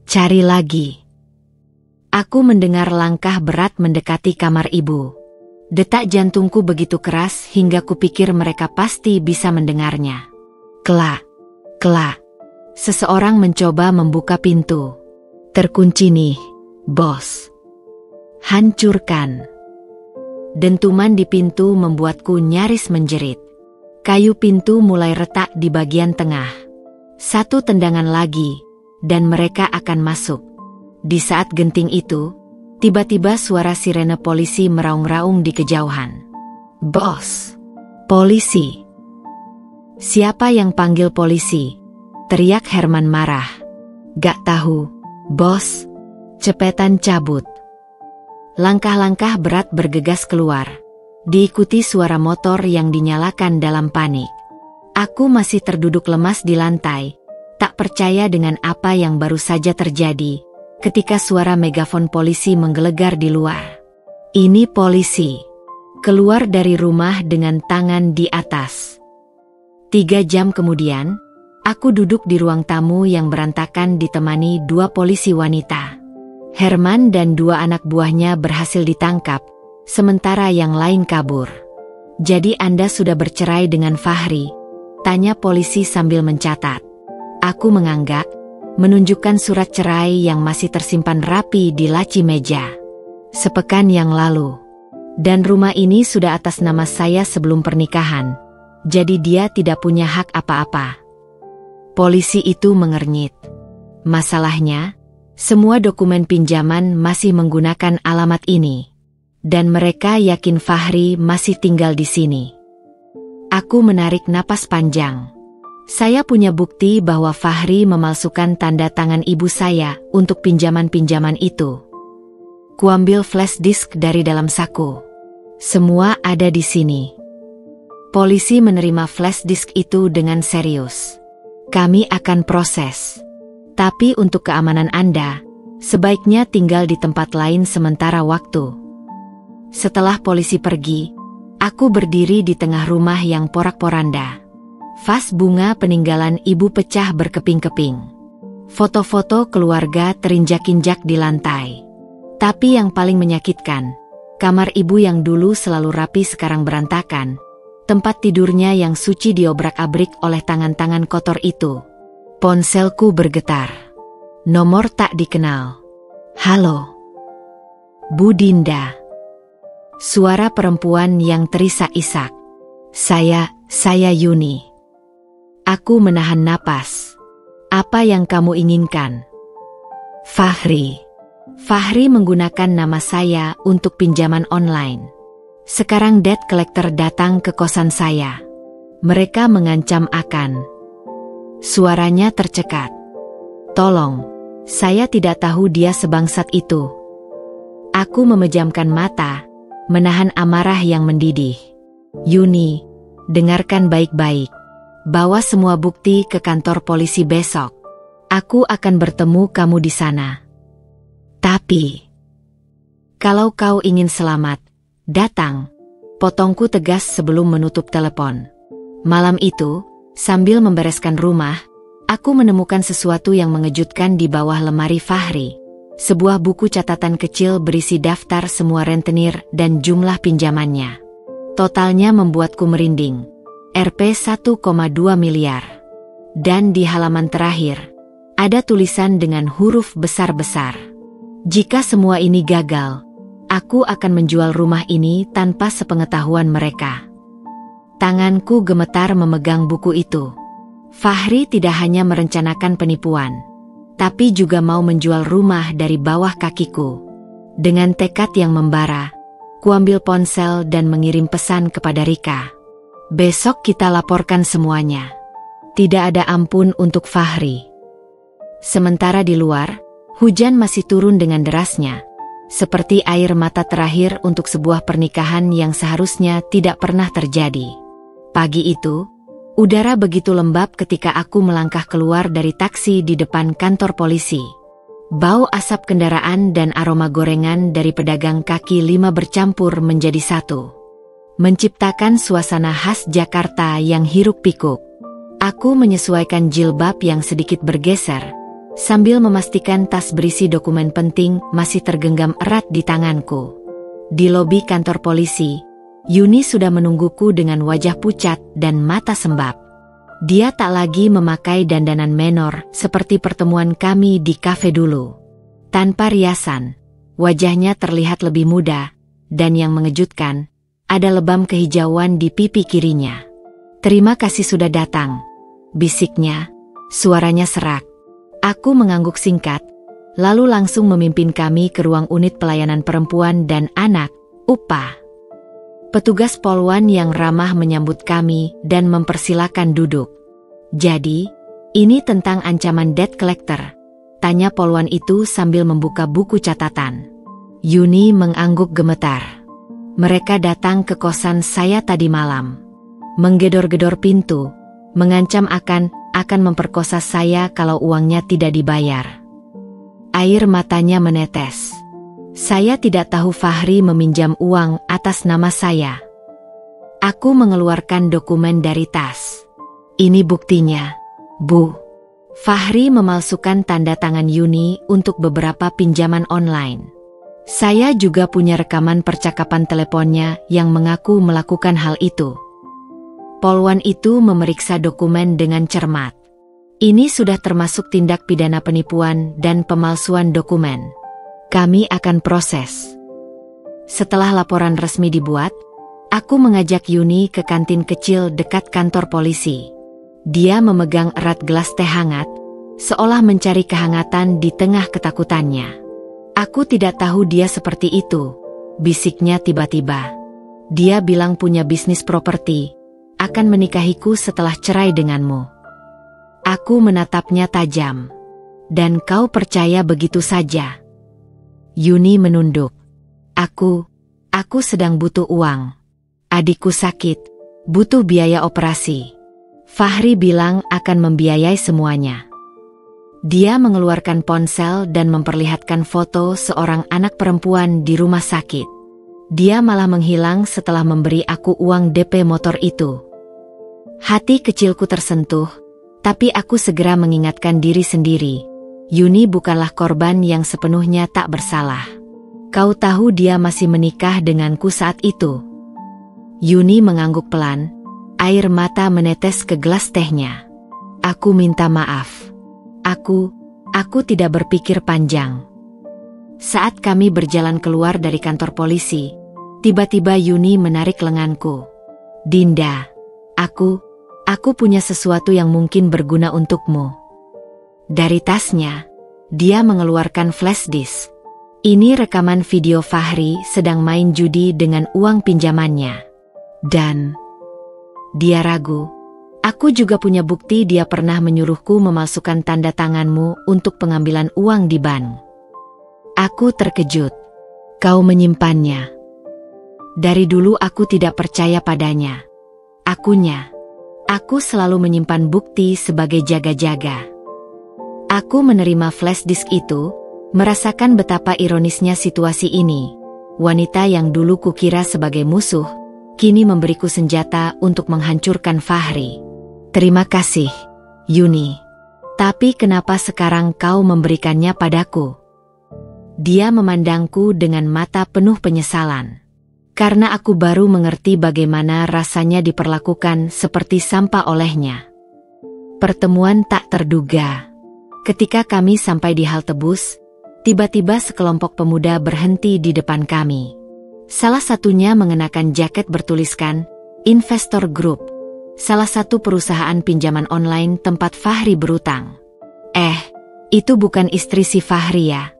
Cari lagi." Aku mendengar langkah berat mendekati kamar ibu. Detak jantungku begitu keras hingga kupikir mereka pasti bisa mendengarnya. Kelak, kelak. Seseorang mencoba membuka pintu. "Terkunci nih, bos." "Hancurkan." Dentuman di pintu membuatku nyaris menjerit. Kayu pintu mulai retak di bagian tengah. Satu tendangan lagi, dan mereka akan masuk. Di saat genting itu, tiba-tiba suara sirene polisi meraung-raung di kejauhan. "Bos! Polisi!" "Siapa yang panggil polisi?" teriak Herman marah. "Gak tahu, bos." Cepetan cabut. Langkah-langkah berat bergegas keluar, diikuti suara motor yang dinyalakan dalam panik. Aku masih terduduk lemas di lantai, tak percaya dengan apa yang baru saja terjadi, ketika suara megafon polisi menggelegar di luar. Ini polisi. Keluar dari rumah dengan tangan di atas. 3 jam kemudian, aku duduk di ruang tamu yang berantakan ditemani 2 polisi wanita. Herman dan 2 anak buahnya berhasil ditangkap, sementara yang lain kabur. "Jadi Anda sudah bercerai dengan Fahri?" tanya polisi sambil mencatat. Aku menganggak, menunjukkan surat cerai yang masih tersimpan rapi di laci meja. "Sepekan yang lalu. Dan rumah ini sudah atas nama saya sebelum pernikahan, jadi dia tidak punya hak apa-apa." Polisi itu mengernyit. "Masalahnya, semua dokumen pinjaman masih menggunakan alamat ini. Dan mereka yakin Fahri masih tinggal di sini." Aku menarik napas panjang. Saya punya bukti bahwa Fahri memalsukan tanda tangan ibu saya untuk pinjaman-pinjaman itu. Kuambil flash disk dari dalam saku. Semua ada di sini. Polisi menerima flash disk itu dengan serius. "Kami akan proses. Tapi untuk keamanan Anda, sebaiknya tinggal di tempat lain sementara waktu." Setelah polisi pergi, aku berdiri di tengah rumah yang porak-poranda. Vas bunga peninggalan ibu pecah berkeping-keping. Foto-foto keluarga terinjak-injak di lantai. Tapi yang paling menyakitkan, kamar ibu yang dulu selalu rapi sekarang berantakan. Tempat tidurnya yang suci diobrak-abrik oleh tangan-tangan kotor itu. Ponselku bergetar. Nomor tak dikenal. "Halo. Bu Dinda." Suara perempuan yang terisak-isak. Saya Yuni." Aku menahan napas. "Apa yang kamu inginkan?" "Fahri. Fahri menggunakan nama saya untuk pinjaman online. Sekarang debt collector datang ke kosan saya. Mereka mengancam akan..." Suaranya tercekat. "Tolong, saya tidak tahu dia sebangsat itu." Aku memejamkan mata, menahan amarah yang mendidih. "Yuni, dengarkan baik-baik. Bawa semua bukti ke kantor polisi besok. Aku akan bertemu kamu di sana. Tapi, kalau kau ingin selamat, datang." Potongku tegas sebelum menutup telepon. Malam itu, sambil membereskan rumah, aku menemukan sesuatu yang mengejutkan di bawah lemari Fahri. Sebuah buku catatan kecil berisi daftar semua rentenir dan jumlah pinjamannya. Totalnya membuatku merinding. Rp 1,2 miliar. Dan di halaman terakhir, ada tulisan dengan huruf besar-besar. "Jika semua ini gagal, aku akan menjual rumah ini tanpa sepengetahuan mereka." Tanganku gemetar memegang buku itu. Fahri tidak hanya merencanakan penipuan, tapi juga mau menjual rumah dari bawah kakiku. Dengan tekad yang membara, kuambil ponsel dan mengirim pesan kepada Rika. "Besok kita laporkan semuanya. Tidak ada ampun untuk Fahri." Sementara di luar, hujan masih turun dengan derasnya, seperti air mata terakhir untuk sebuah pernikahan yang seharusnya tidak pernah terjadi. Pagi itu, udara begitu lembab ketika aku melangkah keluar dari taksi di depan kantor polisi. Bau asap kendaraan dan aroma gorengan dari pedagang kaki lima bercampur menjadi satu, menciptakan suasana khas Jakarta yang hiruk-pikuk. Aku menyesuaikan jilbab yang sedikit bergeser, sambil memastikan tas berisi dokumen penting masih tergenggam erat di tanganku. Di lobi kantor polisi, Yuni sudah menungguku dengan wajah pucat dan mata sembab. Dia tak lagi memakai dandanan menor seperti pertemuan kami di kafe dulu. Tanpa riasan, wajahnya terlihat lebih muda, dan yang mengejutkan, ada lebam kehijauan di pipi kirinya. "Terima kasih sudah datang," bisiknya, suaranya serak. Aku mengangguk singkat, lalu langsung memimpin kami ke ruang unit pelayanan perempuan dan anak, UPA. Petugas Polwan yang ramah menyambut kami dan mempersilakan duduk. "Jadi, ini tentang ancaman debt collector?" tanya Polwan itu sambil membuka buku catatan. Yuni mengangguk gemetar. "Mereka datang ke kosan saya tadi malam. Menggedor-gedor pintu, mengancam akan memperkosa saya kalau uangnya tidak dibayar." Air matanya menetes. "Saya tidak tahu Fahri meminjam uang atas nama saya." Aku mengeluarkan dokumen dari tas. "Ini buktinya, Bu." Fahri memalsukan tanda tangan Yuni untuk beberapa pinjaman online. Saya juga punya rekaman percakapan teleponnya yang mengaku melakukan hal itu. Polwan itu memeriksa dokumen dengan cermat. "Ini sudah termasuk tindak pidana penipuan dan pemalsuan dokumen. Kami akan proses." Setelah laporan resmi dibuat, aku mengajak Yuni ke kantin kecil dekat kantor polisi. Dia memegang erat gelas teh hangat, seolah mencari kehangatan di tengah ketakutannya. "Aku tidak tahu dia seperti itu," bisiknya tiba-tiba. "Dia bilang punya bisnis properti, akan menikahiku setelah cerai denganmu." Aku menatapnya tajam. "Dan kau percaya begitu saja?" Yuni menunduk. Aku sedang butuh uang. Adikku sakit, butuh biaya operasi. Fahri bilang akan membiayai semuanya." Dia mengeluarkan ponsel dan memperlihatkan foto seorang anak perempuan di rumah sakit. Dia malah menghilang setelah memberi aku uang DP motor itu. Hati kecilku tersentuh, tapi aku segera mengingatkan diri sendiri. Yuni bukanlah korban yang sepenuhnya tak bersalah. "Kau tahu dia masih menikah denganku saat itu?" Yuni mengangguk pelan, air mata menetes ke gelas tehnya. "Aku minta maaf. Aku tidak berpikir panjang." Saat kami berjalan keluar dari kantor polisi, tiba-tiba Yuni menarik lenganku. "Dinda, aku punya sesuatu yang mungkin berguna untukmu." Dari tasnya, dia mengeluarkan flash disk. Ini rekaman video Fahri sedang main judi dengan uang pinjamannya. Dan dia ragu. "Aku juga punya bukti dia pernah menyuruhku memalsukan tanda tanganmu untuk pengambilan uang di bank." Aku terkejut. "Kau menyimpannya?" "Dari dulu aku tidak percaya padanya. Aku selalu menyimpan bukti sebagai jaga-jaga." Aku menerima flash disk itu, merasakan betapa ironisnya situasi ini. Wanita yang dulu kukira sebagai musuh, kini memberiku senjata untuk menghancurkan Fahri. "Terima kasih, Yuni. Tapi kenapa sekarang kau memberikannya padaku?" Dia memandangku dengan mata penuh penyesalan. "Karena aku baru mengerti bagaimana rasanya diperlakukan seperti sampah olehnya." Pertemuan tak terduga. Ketika kami sampai di halte bus, tiba-tiba sekelompok pemuda berhenti di depan kami. Salah satunya mengenakan jaket bertuliskan Investor Group, salah satu perusahaan pinjaman online tempat Fahri berutang. Itu bukan istri si Fahri ya?"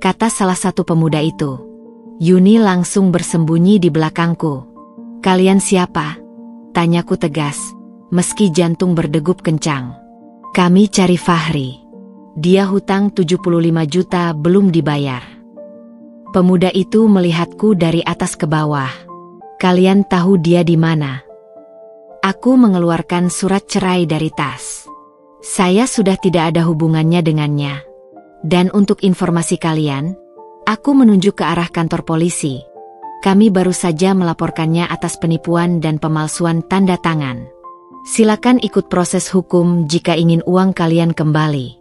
kata salah satu pemuda itu. Yuni langsung bersembunyi di belakangku. "Kalian siapa?" tanyaku tegas, meski jantung berdegup kencang. "Kami cari Fahri. Dia hutang 75 juta belum dibayar." Pemuda itu melihatku dari atas ke bawah. "Kalian tahu dia di mana?" Aku mengeluarkan surat cerai dari tas. "Saya sudah tidak ada hubungannya dengannya." Dan untuk informasi kalian, aku menunjuk ke arah kantor polisi. Kami baru saja melaporkannya atas penipuan dan pemalsuan tanda tangan. Silakan ikut proses hukum jika ingin uang kalian kembali.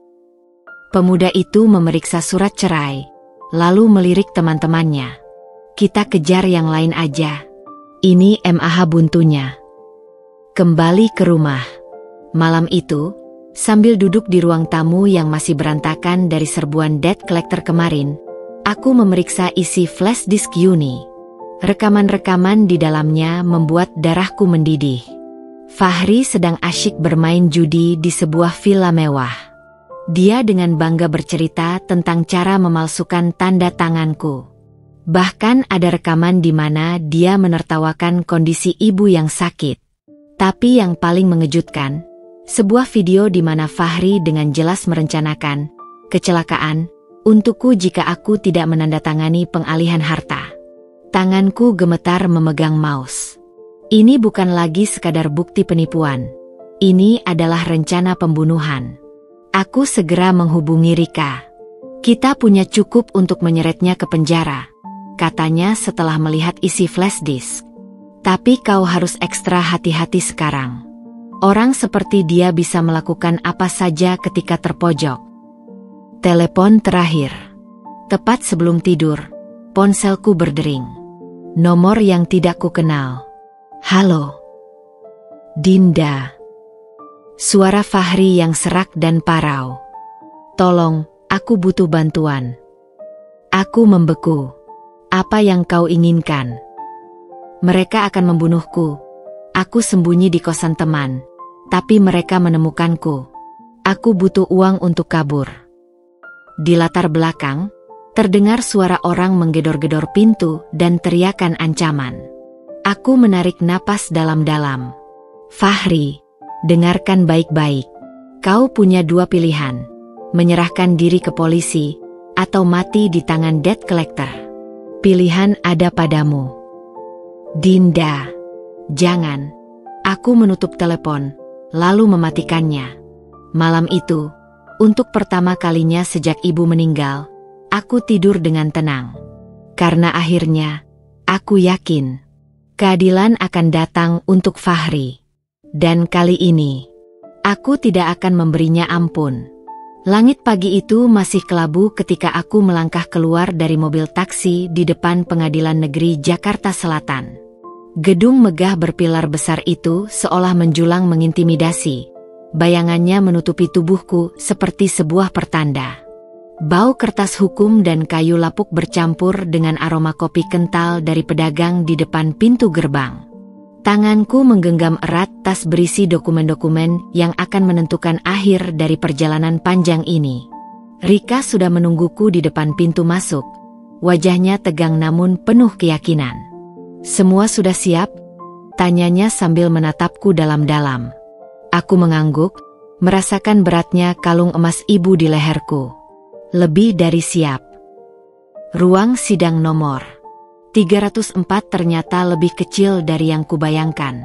Pemuda itu memeriksa surat cerai, lalu melirik teman-temannya. Kita kejar yang lain aja. Ini MAH buntunya. Kembali ke rumah. Malam itu, sambil duduk di ruang tamu yang masih berantakan dari serbuan debt collector kemarin, aku memeriksa isi flash disk Yuni. Rekaman-rekaman di dalamnya membuat darahku mendidih. Fahri sedang asyik bermain judi di sebuah villa mewah. Dia dengan bangga bercerita tentang cara memalsukan tanda tanganku. Bahkan ada rekaman di mana dia menertawakan kondisi ibu yang sakit. Tapi yang paling mengejutkan, sebuah video di mana Fahri dengan jelas merencanakan kecelakaan untukku jika aku tidak menandatangani pengalihan harta. Tanganku gemetar memegang mouse. Ini bukan lagi sekadar bukti penipuan. Ini adalah rencana pembunuhan. Aku segera menghubungi Rika. Kita punya cukup untuk menyeretnya ke penjara, katanya setelah melihat isi flash disk. Tapi kau harus ekstra hati-hati sekarang. Orang seperti dia bisa melakukan apa saja ketika terpojok. Telepon terakhir. Tepat sebelum tidur, ponselku berdering. Nomor yang tidak kukenal. Halo. Dinda. Suara Fahri yang serak dan parau. Tolong, aku butuh bantuan. Aku membeku. Apa yang kau inginkan? Mereka akan membunuhku. Aku sembunyi di kosan teman, tapi mereka menemukanku. Aku butuh uang untuk kabur. Di latar belakang, terdengar suara orang menggedor-gedor pintu dan teriakan ancaman. Aku menarik napas dalam-dalam. Fahri, dengarkan baik-baik. Kau punya dua pilihan. Menyerahkan diri ke polisi, atau mati di tangan debt collector. Pilihan ada padamu. Dinda, jangan. Aku menutup telepon, lalu mematikannya. Malam itu, untuk pertama kalinya sejak ibu meninggal, aku tidur dengan tenang. Karena akhirnya, aku yakin keadilan akan datang untuk Fahri. Dan kali ini, aku tidak akan memberinya ampun. Langit pagi itu masih kelabu ketika aku melangkah keluar dari mobil taksi di depan Pengadilan Negeri Jakarta Selatan. Gedung megah berpilar besar itu seolah menjulang mengintimidasi. Bayangannya menutupi tubuhku seperti sebuah pertanda. Bau kertas hukum dan kayu lapuk bercampur dengan aroma kopi kental dari pedagang di depan pintu gerbang. Tanganku menggenggam erat tas berisi dokumen-dokumen yang akan menentukan akhir dari perjalanan panjang ini. Rika sudah menungguku di depan pintu masuk. Wajahnya tegang namun penuh keyakinan. Semua sudah siap? Tanyanya sambil menatapku dalam-dalam. Aku mengangguk, merasakan beratnya kalung emas ibu di leherku. Lebih dari siap. Ruang sidang nomor 304 ternyata lebih kecil dari yang kubayangkan.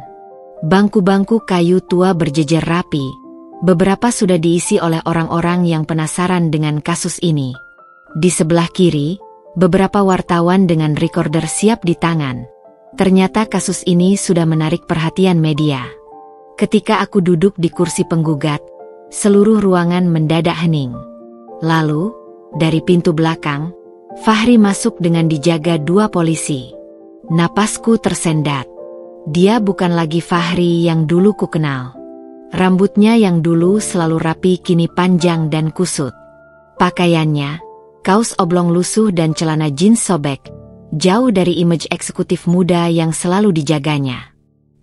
Bangku-bangku kayu tua berjejer rapi. Beberapa sudah diisi oleh orang-orang yang penasaran dengan kasus ini. Di sebelah kiri, beberapa wartawan dengan recorder siap di tangan. Ternyata kasus ini sudah menarik perhatian media. Ketika aku duduk di kursi penggugat, seluruh ruangan mendadak hening. Lalu, dari pintu belakang, Fahri masuk dengan dijaga dua polisi. Napasku tersendat. Dia bukan lagi Fahri yang dulu ku kenal. Rambutnya yang dulu selalu rapi kini panjang dan kusut. Pakaiannya, kaos oblong lusuh dan celana jeans sobek, jauh dari image eksekutif muda yang selalu dijaganya.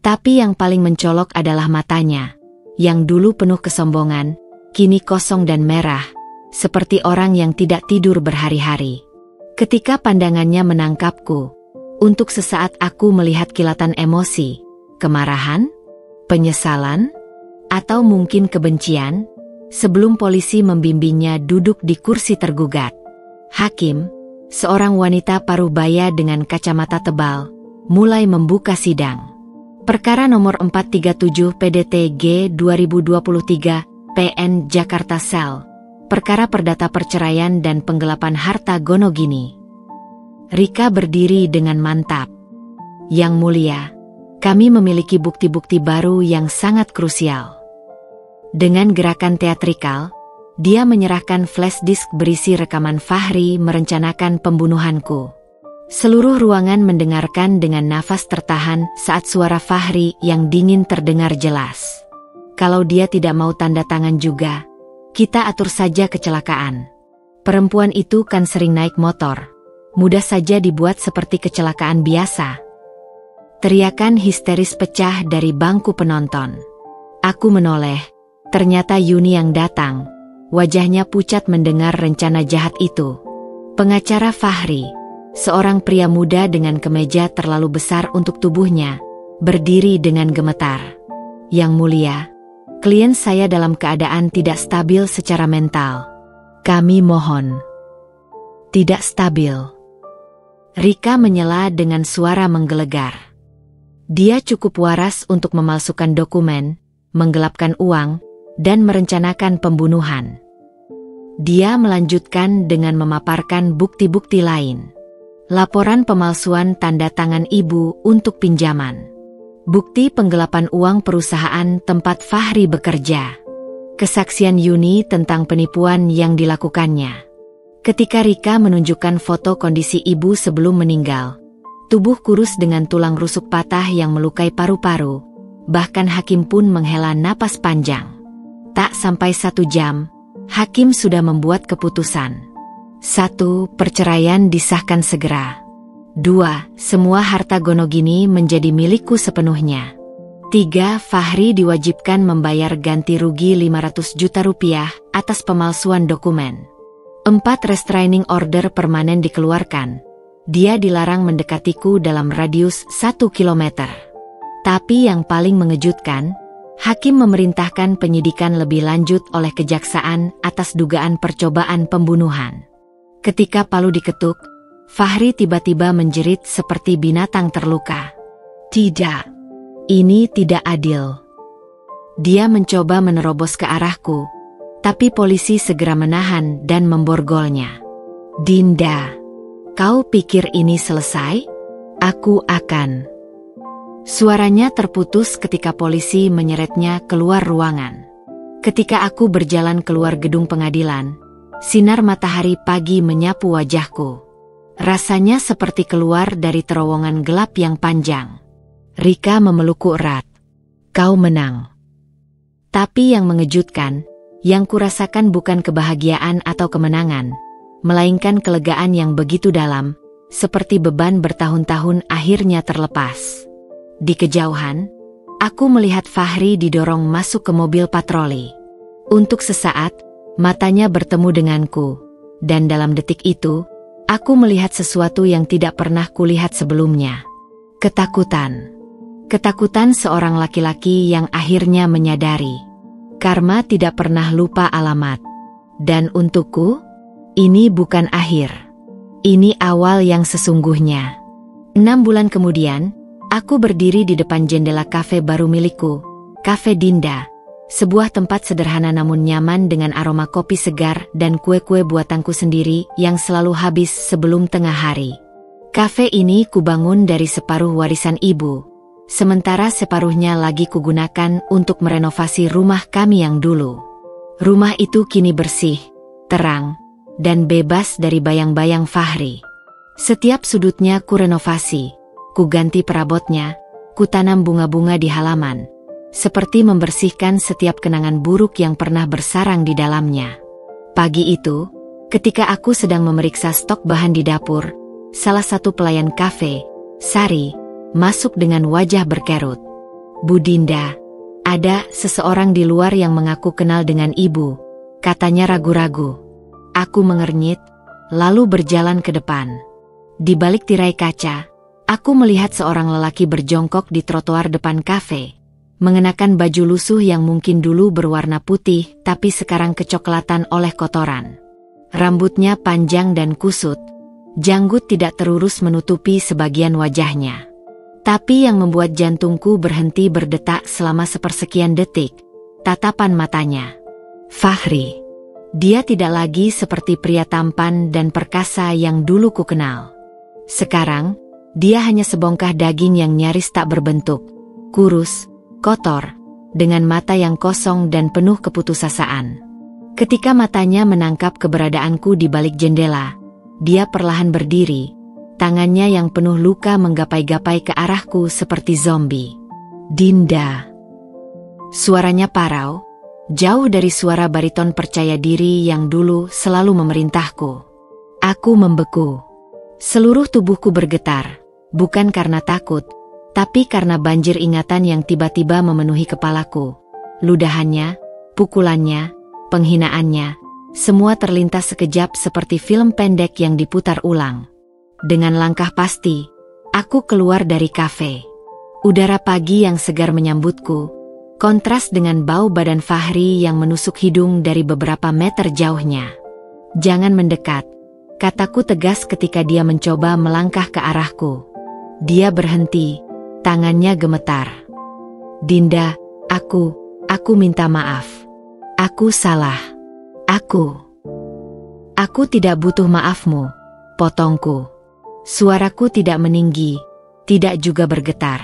Tapi yang paling mencolok adalah matanya, yang dulu penuh kesombongan, kini kosong dan merah, seperti orang yang tidak tidur berhari-hari. Ketika pandangannya menangkapku, untuk sesaat aku melihat kilatan emosi, kemarahan, penyesalan, atau mungkin kebencian, sebelum polisi membimbingnya duduk di kursi tergugat. Hakim, seorang wanita parubaya dengan kacamata tebal, mulai membuka sidang. Perkara nomor 437 PDT G 2023, PN Jakarta Sel. perkara perdata perceraian dan penggelapan harta Gonogini. Rika berdiri dengan mantap. Yang mulia, kami memiliki bukti-bukti baru yang sangat krusial. Dengan gerakan teatrikal, dia menyerahkan flash disk berisi rekaman Fahri merencanakan pembunuhanku. Seluruh ruangan mendengarkan dengan nafas tertahan saat suara Fahri yang dingin terdengar jelas. Kalau dia tidak mau tanda tangan juga, kita atur saja kecelakaan. Perempuan itu kan sering naik motor. Mudah saja dibuat seperti kecelakaan biasa. Teriakan histeris pecah dari bangku penonton. Aku menoleh. Ternyata Yuni yang datang. Wajahnya pucat mendengar rencana jahat itu. Pengacara Fahri, seorang pria muda dengan kemeja terlalu besar untuk tubuhnya, berdiri dengan gemetar. Yang mulia, klien saya dalam keadaan tidak stabil secara mental. Kami mohon. Tidak stabil. Rika menyela dengan suara menggelegar. Dia cukup waras untuk memalsukan dokumen, menggelapkan uang, dan merencanakan pembunuhan. Dia melanjutkan dengan memaparkan bukti-bukti lain. Laporan pemalsuan tanda tangan ibu untuk pinjaman. Bukti penggelapan uang perusahaan tempat Fahri bekerja. Kesaksian Yuni tentang penipuan yang dilakukannya. Ketika Rika menunjukkan foto kondisi ibu sebelum meninggal, tubuh kurus dengan tulang rusuk patah yang melukai paru-paru, bahkan hakim pun menghela napas panjang. Tak sampai 1 jam, hakim sudah membuat keputusan. 1. Perceraian disahkan segera. 2. Semua harta Gonogini menjadi milikku sepenuhnya. 3. Fahri diwajibkan membayar ganti rugi 500 juta rupiah atas pemalsuan dokumen. 4. Restraining order permanen dikeluarkan. Dia dilarang mendekatiku dalam radius 1 kilometer. Tapi yang paling mengejutkan, hakim memerintahkan penyidikan lebih lanjut oleh kejaksaan atas dugaan percobaan pembunuhan. Ketika palu diketuk, Fahri tiba-tiba menjerit seperti binatang terluka. Tidak, ini tidak adil. Dia mencoba menerobos ke arahku, tapi polisi segera menahan dan memborgolnya. Dinda, kau pikir ini selesai? Aku akan. Suaranya terputus ketika polisi menyeretnya keluar ruangan. Ketika aku berjalan keluar gedung pengadilan, sinar matahari pagi menyapu wajahku. Rasanya seperti keluar dari terowongan gelap yang panjang. Rika memelukku erat. Kau menang. Tapi yang mengejutkan, yang kurasakan bukan kebahagiaan atau kemenangan, melainkan kelegaan yang begitu dalam, seperti beban bertahun-tahun akhirnya terlepas. Di kejauhan, aku melihat Fahri didorong masuk ke mobil patroli. Untuk sesaat, matanya bertemu denganku, dan dalam detik itu, aku melihat sesuatu yang tidak pernah kulihat sebelumnya. Ketakutan. Ketakutan seorang laki-laki yang akhirnya menyadari. Karma tidak pernah lupa alamat. Dan untukku, ini bukan akhir. Ini awal yang sesungguhnya. 6 bulan kemudian, aku berdiri di depan jendela kafe baru milikku, Kafe Dinda. Sebuah tempat sederhana namun nyaman dengan aroma kopi segar dan kue-kue buatanku sendiri yang selalu habis sebelum tengah hari. Kafe ini kubangun dari separuh warisan ibu, sementara separuhnya lagi kugunakan untuk merenovasi rumah kami yang dulu. Rumah itu kini bersih, terang, dan bebas dari bayang-bayang Fahri. Setiap sudutnya kurenovasi, kuganti perabotnya, kutanam bunga-bunga di halaman. Seperti membersihkan setiap kenangan buruk yang pernah bersarang di dalamnya. Pagi itu, ketika aku sedang memeriksa stok bahan di dapur, salah satu pelayan kafe, Sari, masuk dengan wajah berkerut. Bu Dinda, ada seseorang di luar yang mengaku kenal dengan ibu, katanya ragu-ragu. Aku mengernyit, lalu berjalan ke depan. Di balik tirai kaca, aku melihat seorang lelaki berjongkok di trotoar depan kafe, mengenakan baju lusuh yang mungkin dulu berwarna putih tapi sekarang kecoklatan oleh kotoran. Rambutnya panjang dan kusut, janggut tidak terurus menutupi sebagian wajahnya. Tapi yang membuat jantungku berhenti berdetak selama sepersekian detik, tatapan matanya. Fahri. Dia tidak lagi seperti pria tampan dan perkasa yang dulu ku kenal. Sekarang, dia hanya sebongkah daging yang nyaris tak berbentuk, kurus, kotor, dengan mata yang kosong dan penuh keputusasaan. Ketika matanya menangkap keberadaanku di balik jendela, dia perlahan berdiri, tangannya yang penuh luka menggapai-gapai ke arahku seperti zombie. "Dinda." Suaranya parau, jauh dari suara bariton percaya diri yang dulu selalu memerintahku. Aku membeku. Seluruh tubuhku bergetar, bukan karena takut, tapi karena banjir ingatan yang tiba-tiba memenuhi kepalaku. Ludahannya, pukulannya, penghinaannya, semua terlintas sekejap seperti film pendek yang diputar ulang. Dengan langkah pasti, aku keluar dari kafe. Udara pagi yang segar menyambutku, kontras dengan bau badan Fahri yang menusuk hidung dari beberapa meter jauhnya. "Jangan mendekat," kataku tegas ketika dia mencoba melangkah ke arahku. Dia berhenti, tangannya gemetar. "Dinda, aku minta maaf. Aku salah. Aku tidak butuh maafmu," potongku. Suaraku tidak meninggi, tidak juga bergetar.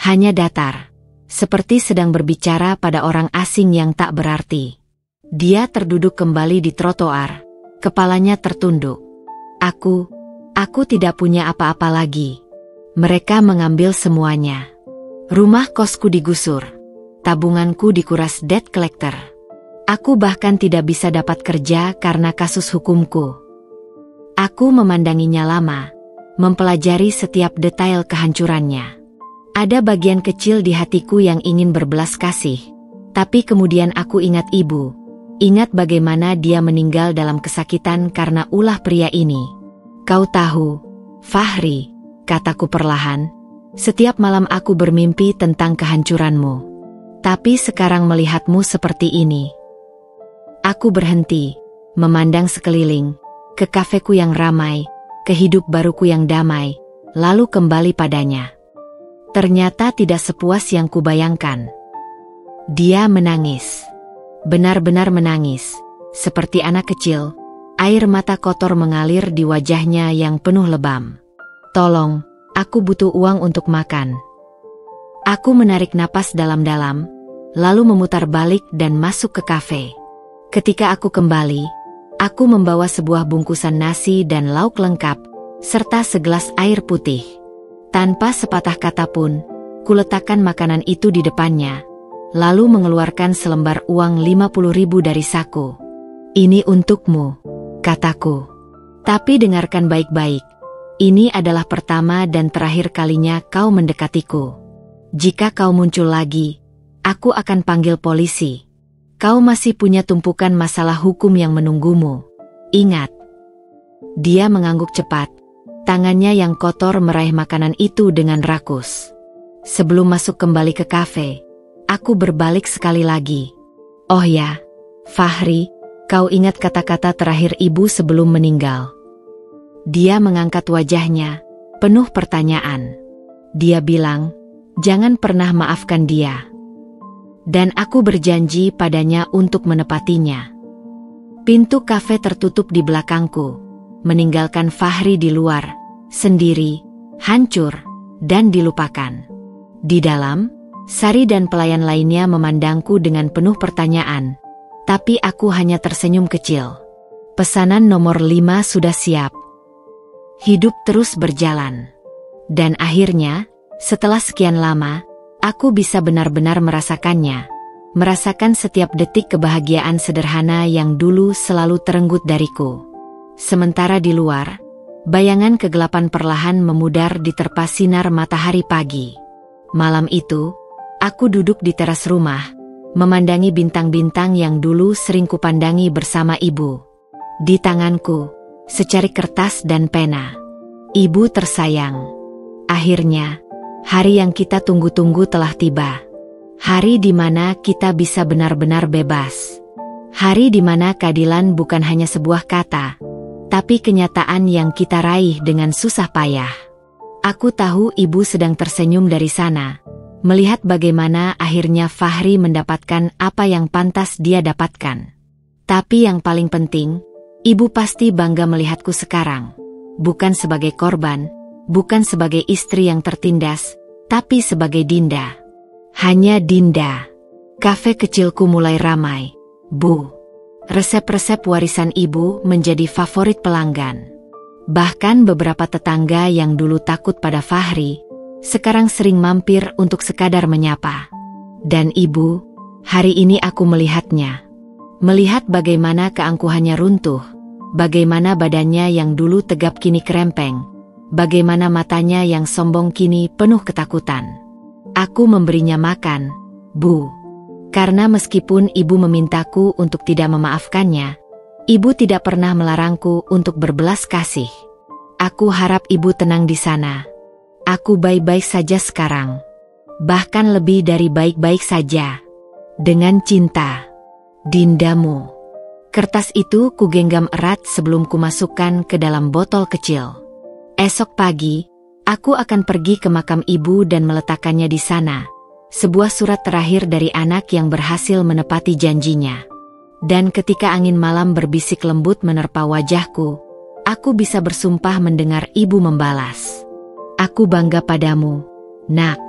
Hanya datar, seperti sedang berbicara pada orang asing yang tak berarti. Dia terduduk kembali di trotoar, kepalanya tertunduk. Aku tidak punya apa-apa lagi. Mereka mengambil semuanya. Rumah kosku digusur. Tabunganku dikuras debt collector. Aku bahkan tidak bisa dapat kerja karena kasus hukumku. Aku memandanginya lama, mempelajari setiap detail kehancurannya. Ada bagian kecil di hatiku yang ingin berbelas kasih, tapi kemudian aku ingat ibu. Ingat bagaimana dia meninggal dalam kesakitan karena ulah pria ini. "Kau tahu, Fahri," kataku perlahan, "setiap malam aku bermimpi tentang kehancuranmu. Tapi sekarang melihatmu seperti ini." Aku berhenti, memandang sekeliling, ke kafeku yang ramai, ke hidup baruku yang damai, lalu kembali padanya. Ternyata tidak sepuas yang kubayangkan. Dia menangis. Benar-benar menangis, seperti anak kecil, air mata kotor mengalir di wajahnya yang penuh lebam. "Tolong, aku butuh uang untuk makan." Aku menarik napas dalam-dalam, lalu memutar balik dan masuk ke kafe. Ketika aku kembali, aku membawa sebuah bungkusan nasi dan lauk lengkap, serta segelas air putih. Tanpa sepatah kata pun, kuletakkan makanan itu di depannya, lalu mengeluarkan selembar uang 50.000 dari saku. "Ini untukmu," kataku. "Tapi dengarkan baik-baik, ini adalah pertama dan terakhir kalinya kau mendekatiku. Jika kau muncul lagi, aku akan panggil polisi. Kau masih punya tumpukan masalah hukum yang menunggumu. Ingat." Dia mengangguk cepat, tangannya yang kotor meraih makanan itu dengan rakus. Sebelum masuk kembali ke kafe, aku berbalik sekali lagi. "Oh ya, Fahri, kau ingat kata-kata terakhir ibu sebelum meninggal?" Dia mengangkat wajahnya, penuh pertanyaan. Dia bilang, "Jangan pernah maafkan dia." Dan aku berjanji padanya untuk menepatinya. Pintu kafe tertutup di belakangku, meninggalkan Fahri di luar, sendiri, hancur, dan dilupakan. Di dalam, Sari dan pelayan lainnya memandangku dengan penuh pertanyaan, tapi aku hanya tersenyum kecil. Pesanan nomor 5 sudah siap. Hidup terus berjalan. Dan akhirnya, setelah sekian lama, aku bisa benar-benar merasakannya. Merasakan setiap detik kebahagiaan sederhana yang dulu selalu terenggut dariku. Sementara di luar, bayangan kegelapan perlahan memudar diterpa sinar matahari pagi. Malam itu, aku duduk di teras rumah, memandangi bintang-bintang yang dulu sering kupandangi bersama ibu. Di tanganku, secari kertas dan pena. "Ibu tersayang, akhirnya, hari yang kita tunggu-tunggu telah tiba. Hari di mana kita bisa benar-benar bebas. Hari di mana keadilan bukan hanya sebuah kata, tapi kenyataan yang kita raih dengan susah payah." Aku tahu ibu sedang tersenyum dari sana, melihat bagaimana akhirnya Fahri mendapatkan apa yang pantas dia dapatkan. Tapi yang paling penting, ibu pasti bangga melihatku sekarang. Bukan sebagai korban, bukan sebagai istri yang tertindas, tapi sebagai Dinda. Hanya Dinda. Kafe kecilku mulai ramai. Bu. Resep-resep warisan ibu menjadi favorit pelanggan. Bahkan beberapa tetangga yang dulu takut pada Fahri, sekarang sering mampir untuk sekadar menyapa. Dan ibu, hari ini aku melihatnya. Melihat bagaimana keangkuhannya runtuh, bagaimana badannya yang dulu tegap kini kerempeng, bagaimana matanya yang sombong kini penuh ketakutan. Aku memberinya makan, Bu. Karena meskipun ibu memintaku untuk tidak memaafkannya, ibu tidak pernah melarangku untuk berbelas kasih. Aku harap ibu tenang di sana. Aku baik-baik saja sekarang. Bahkan lebih dari baik-baik saja. Dengan cinta. Dindamu. Kertas itu kugenggam erat sebelum kumasukkan ke dalam botol kecil. Esok pagi, aku akan pergi ke makam ibu dan meletakkannya di sana. Sebuah surat terakhir dari anak yang berhasil menepati janjinya. Dan ketika angin malam berbisik lembut menerpa wajahku, aku bisa bersumpah mendengar ibu membalas. Aku bangga padamu, Nak.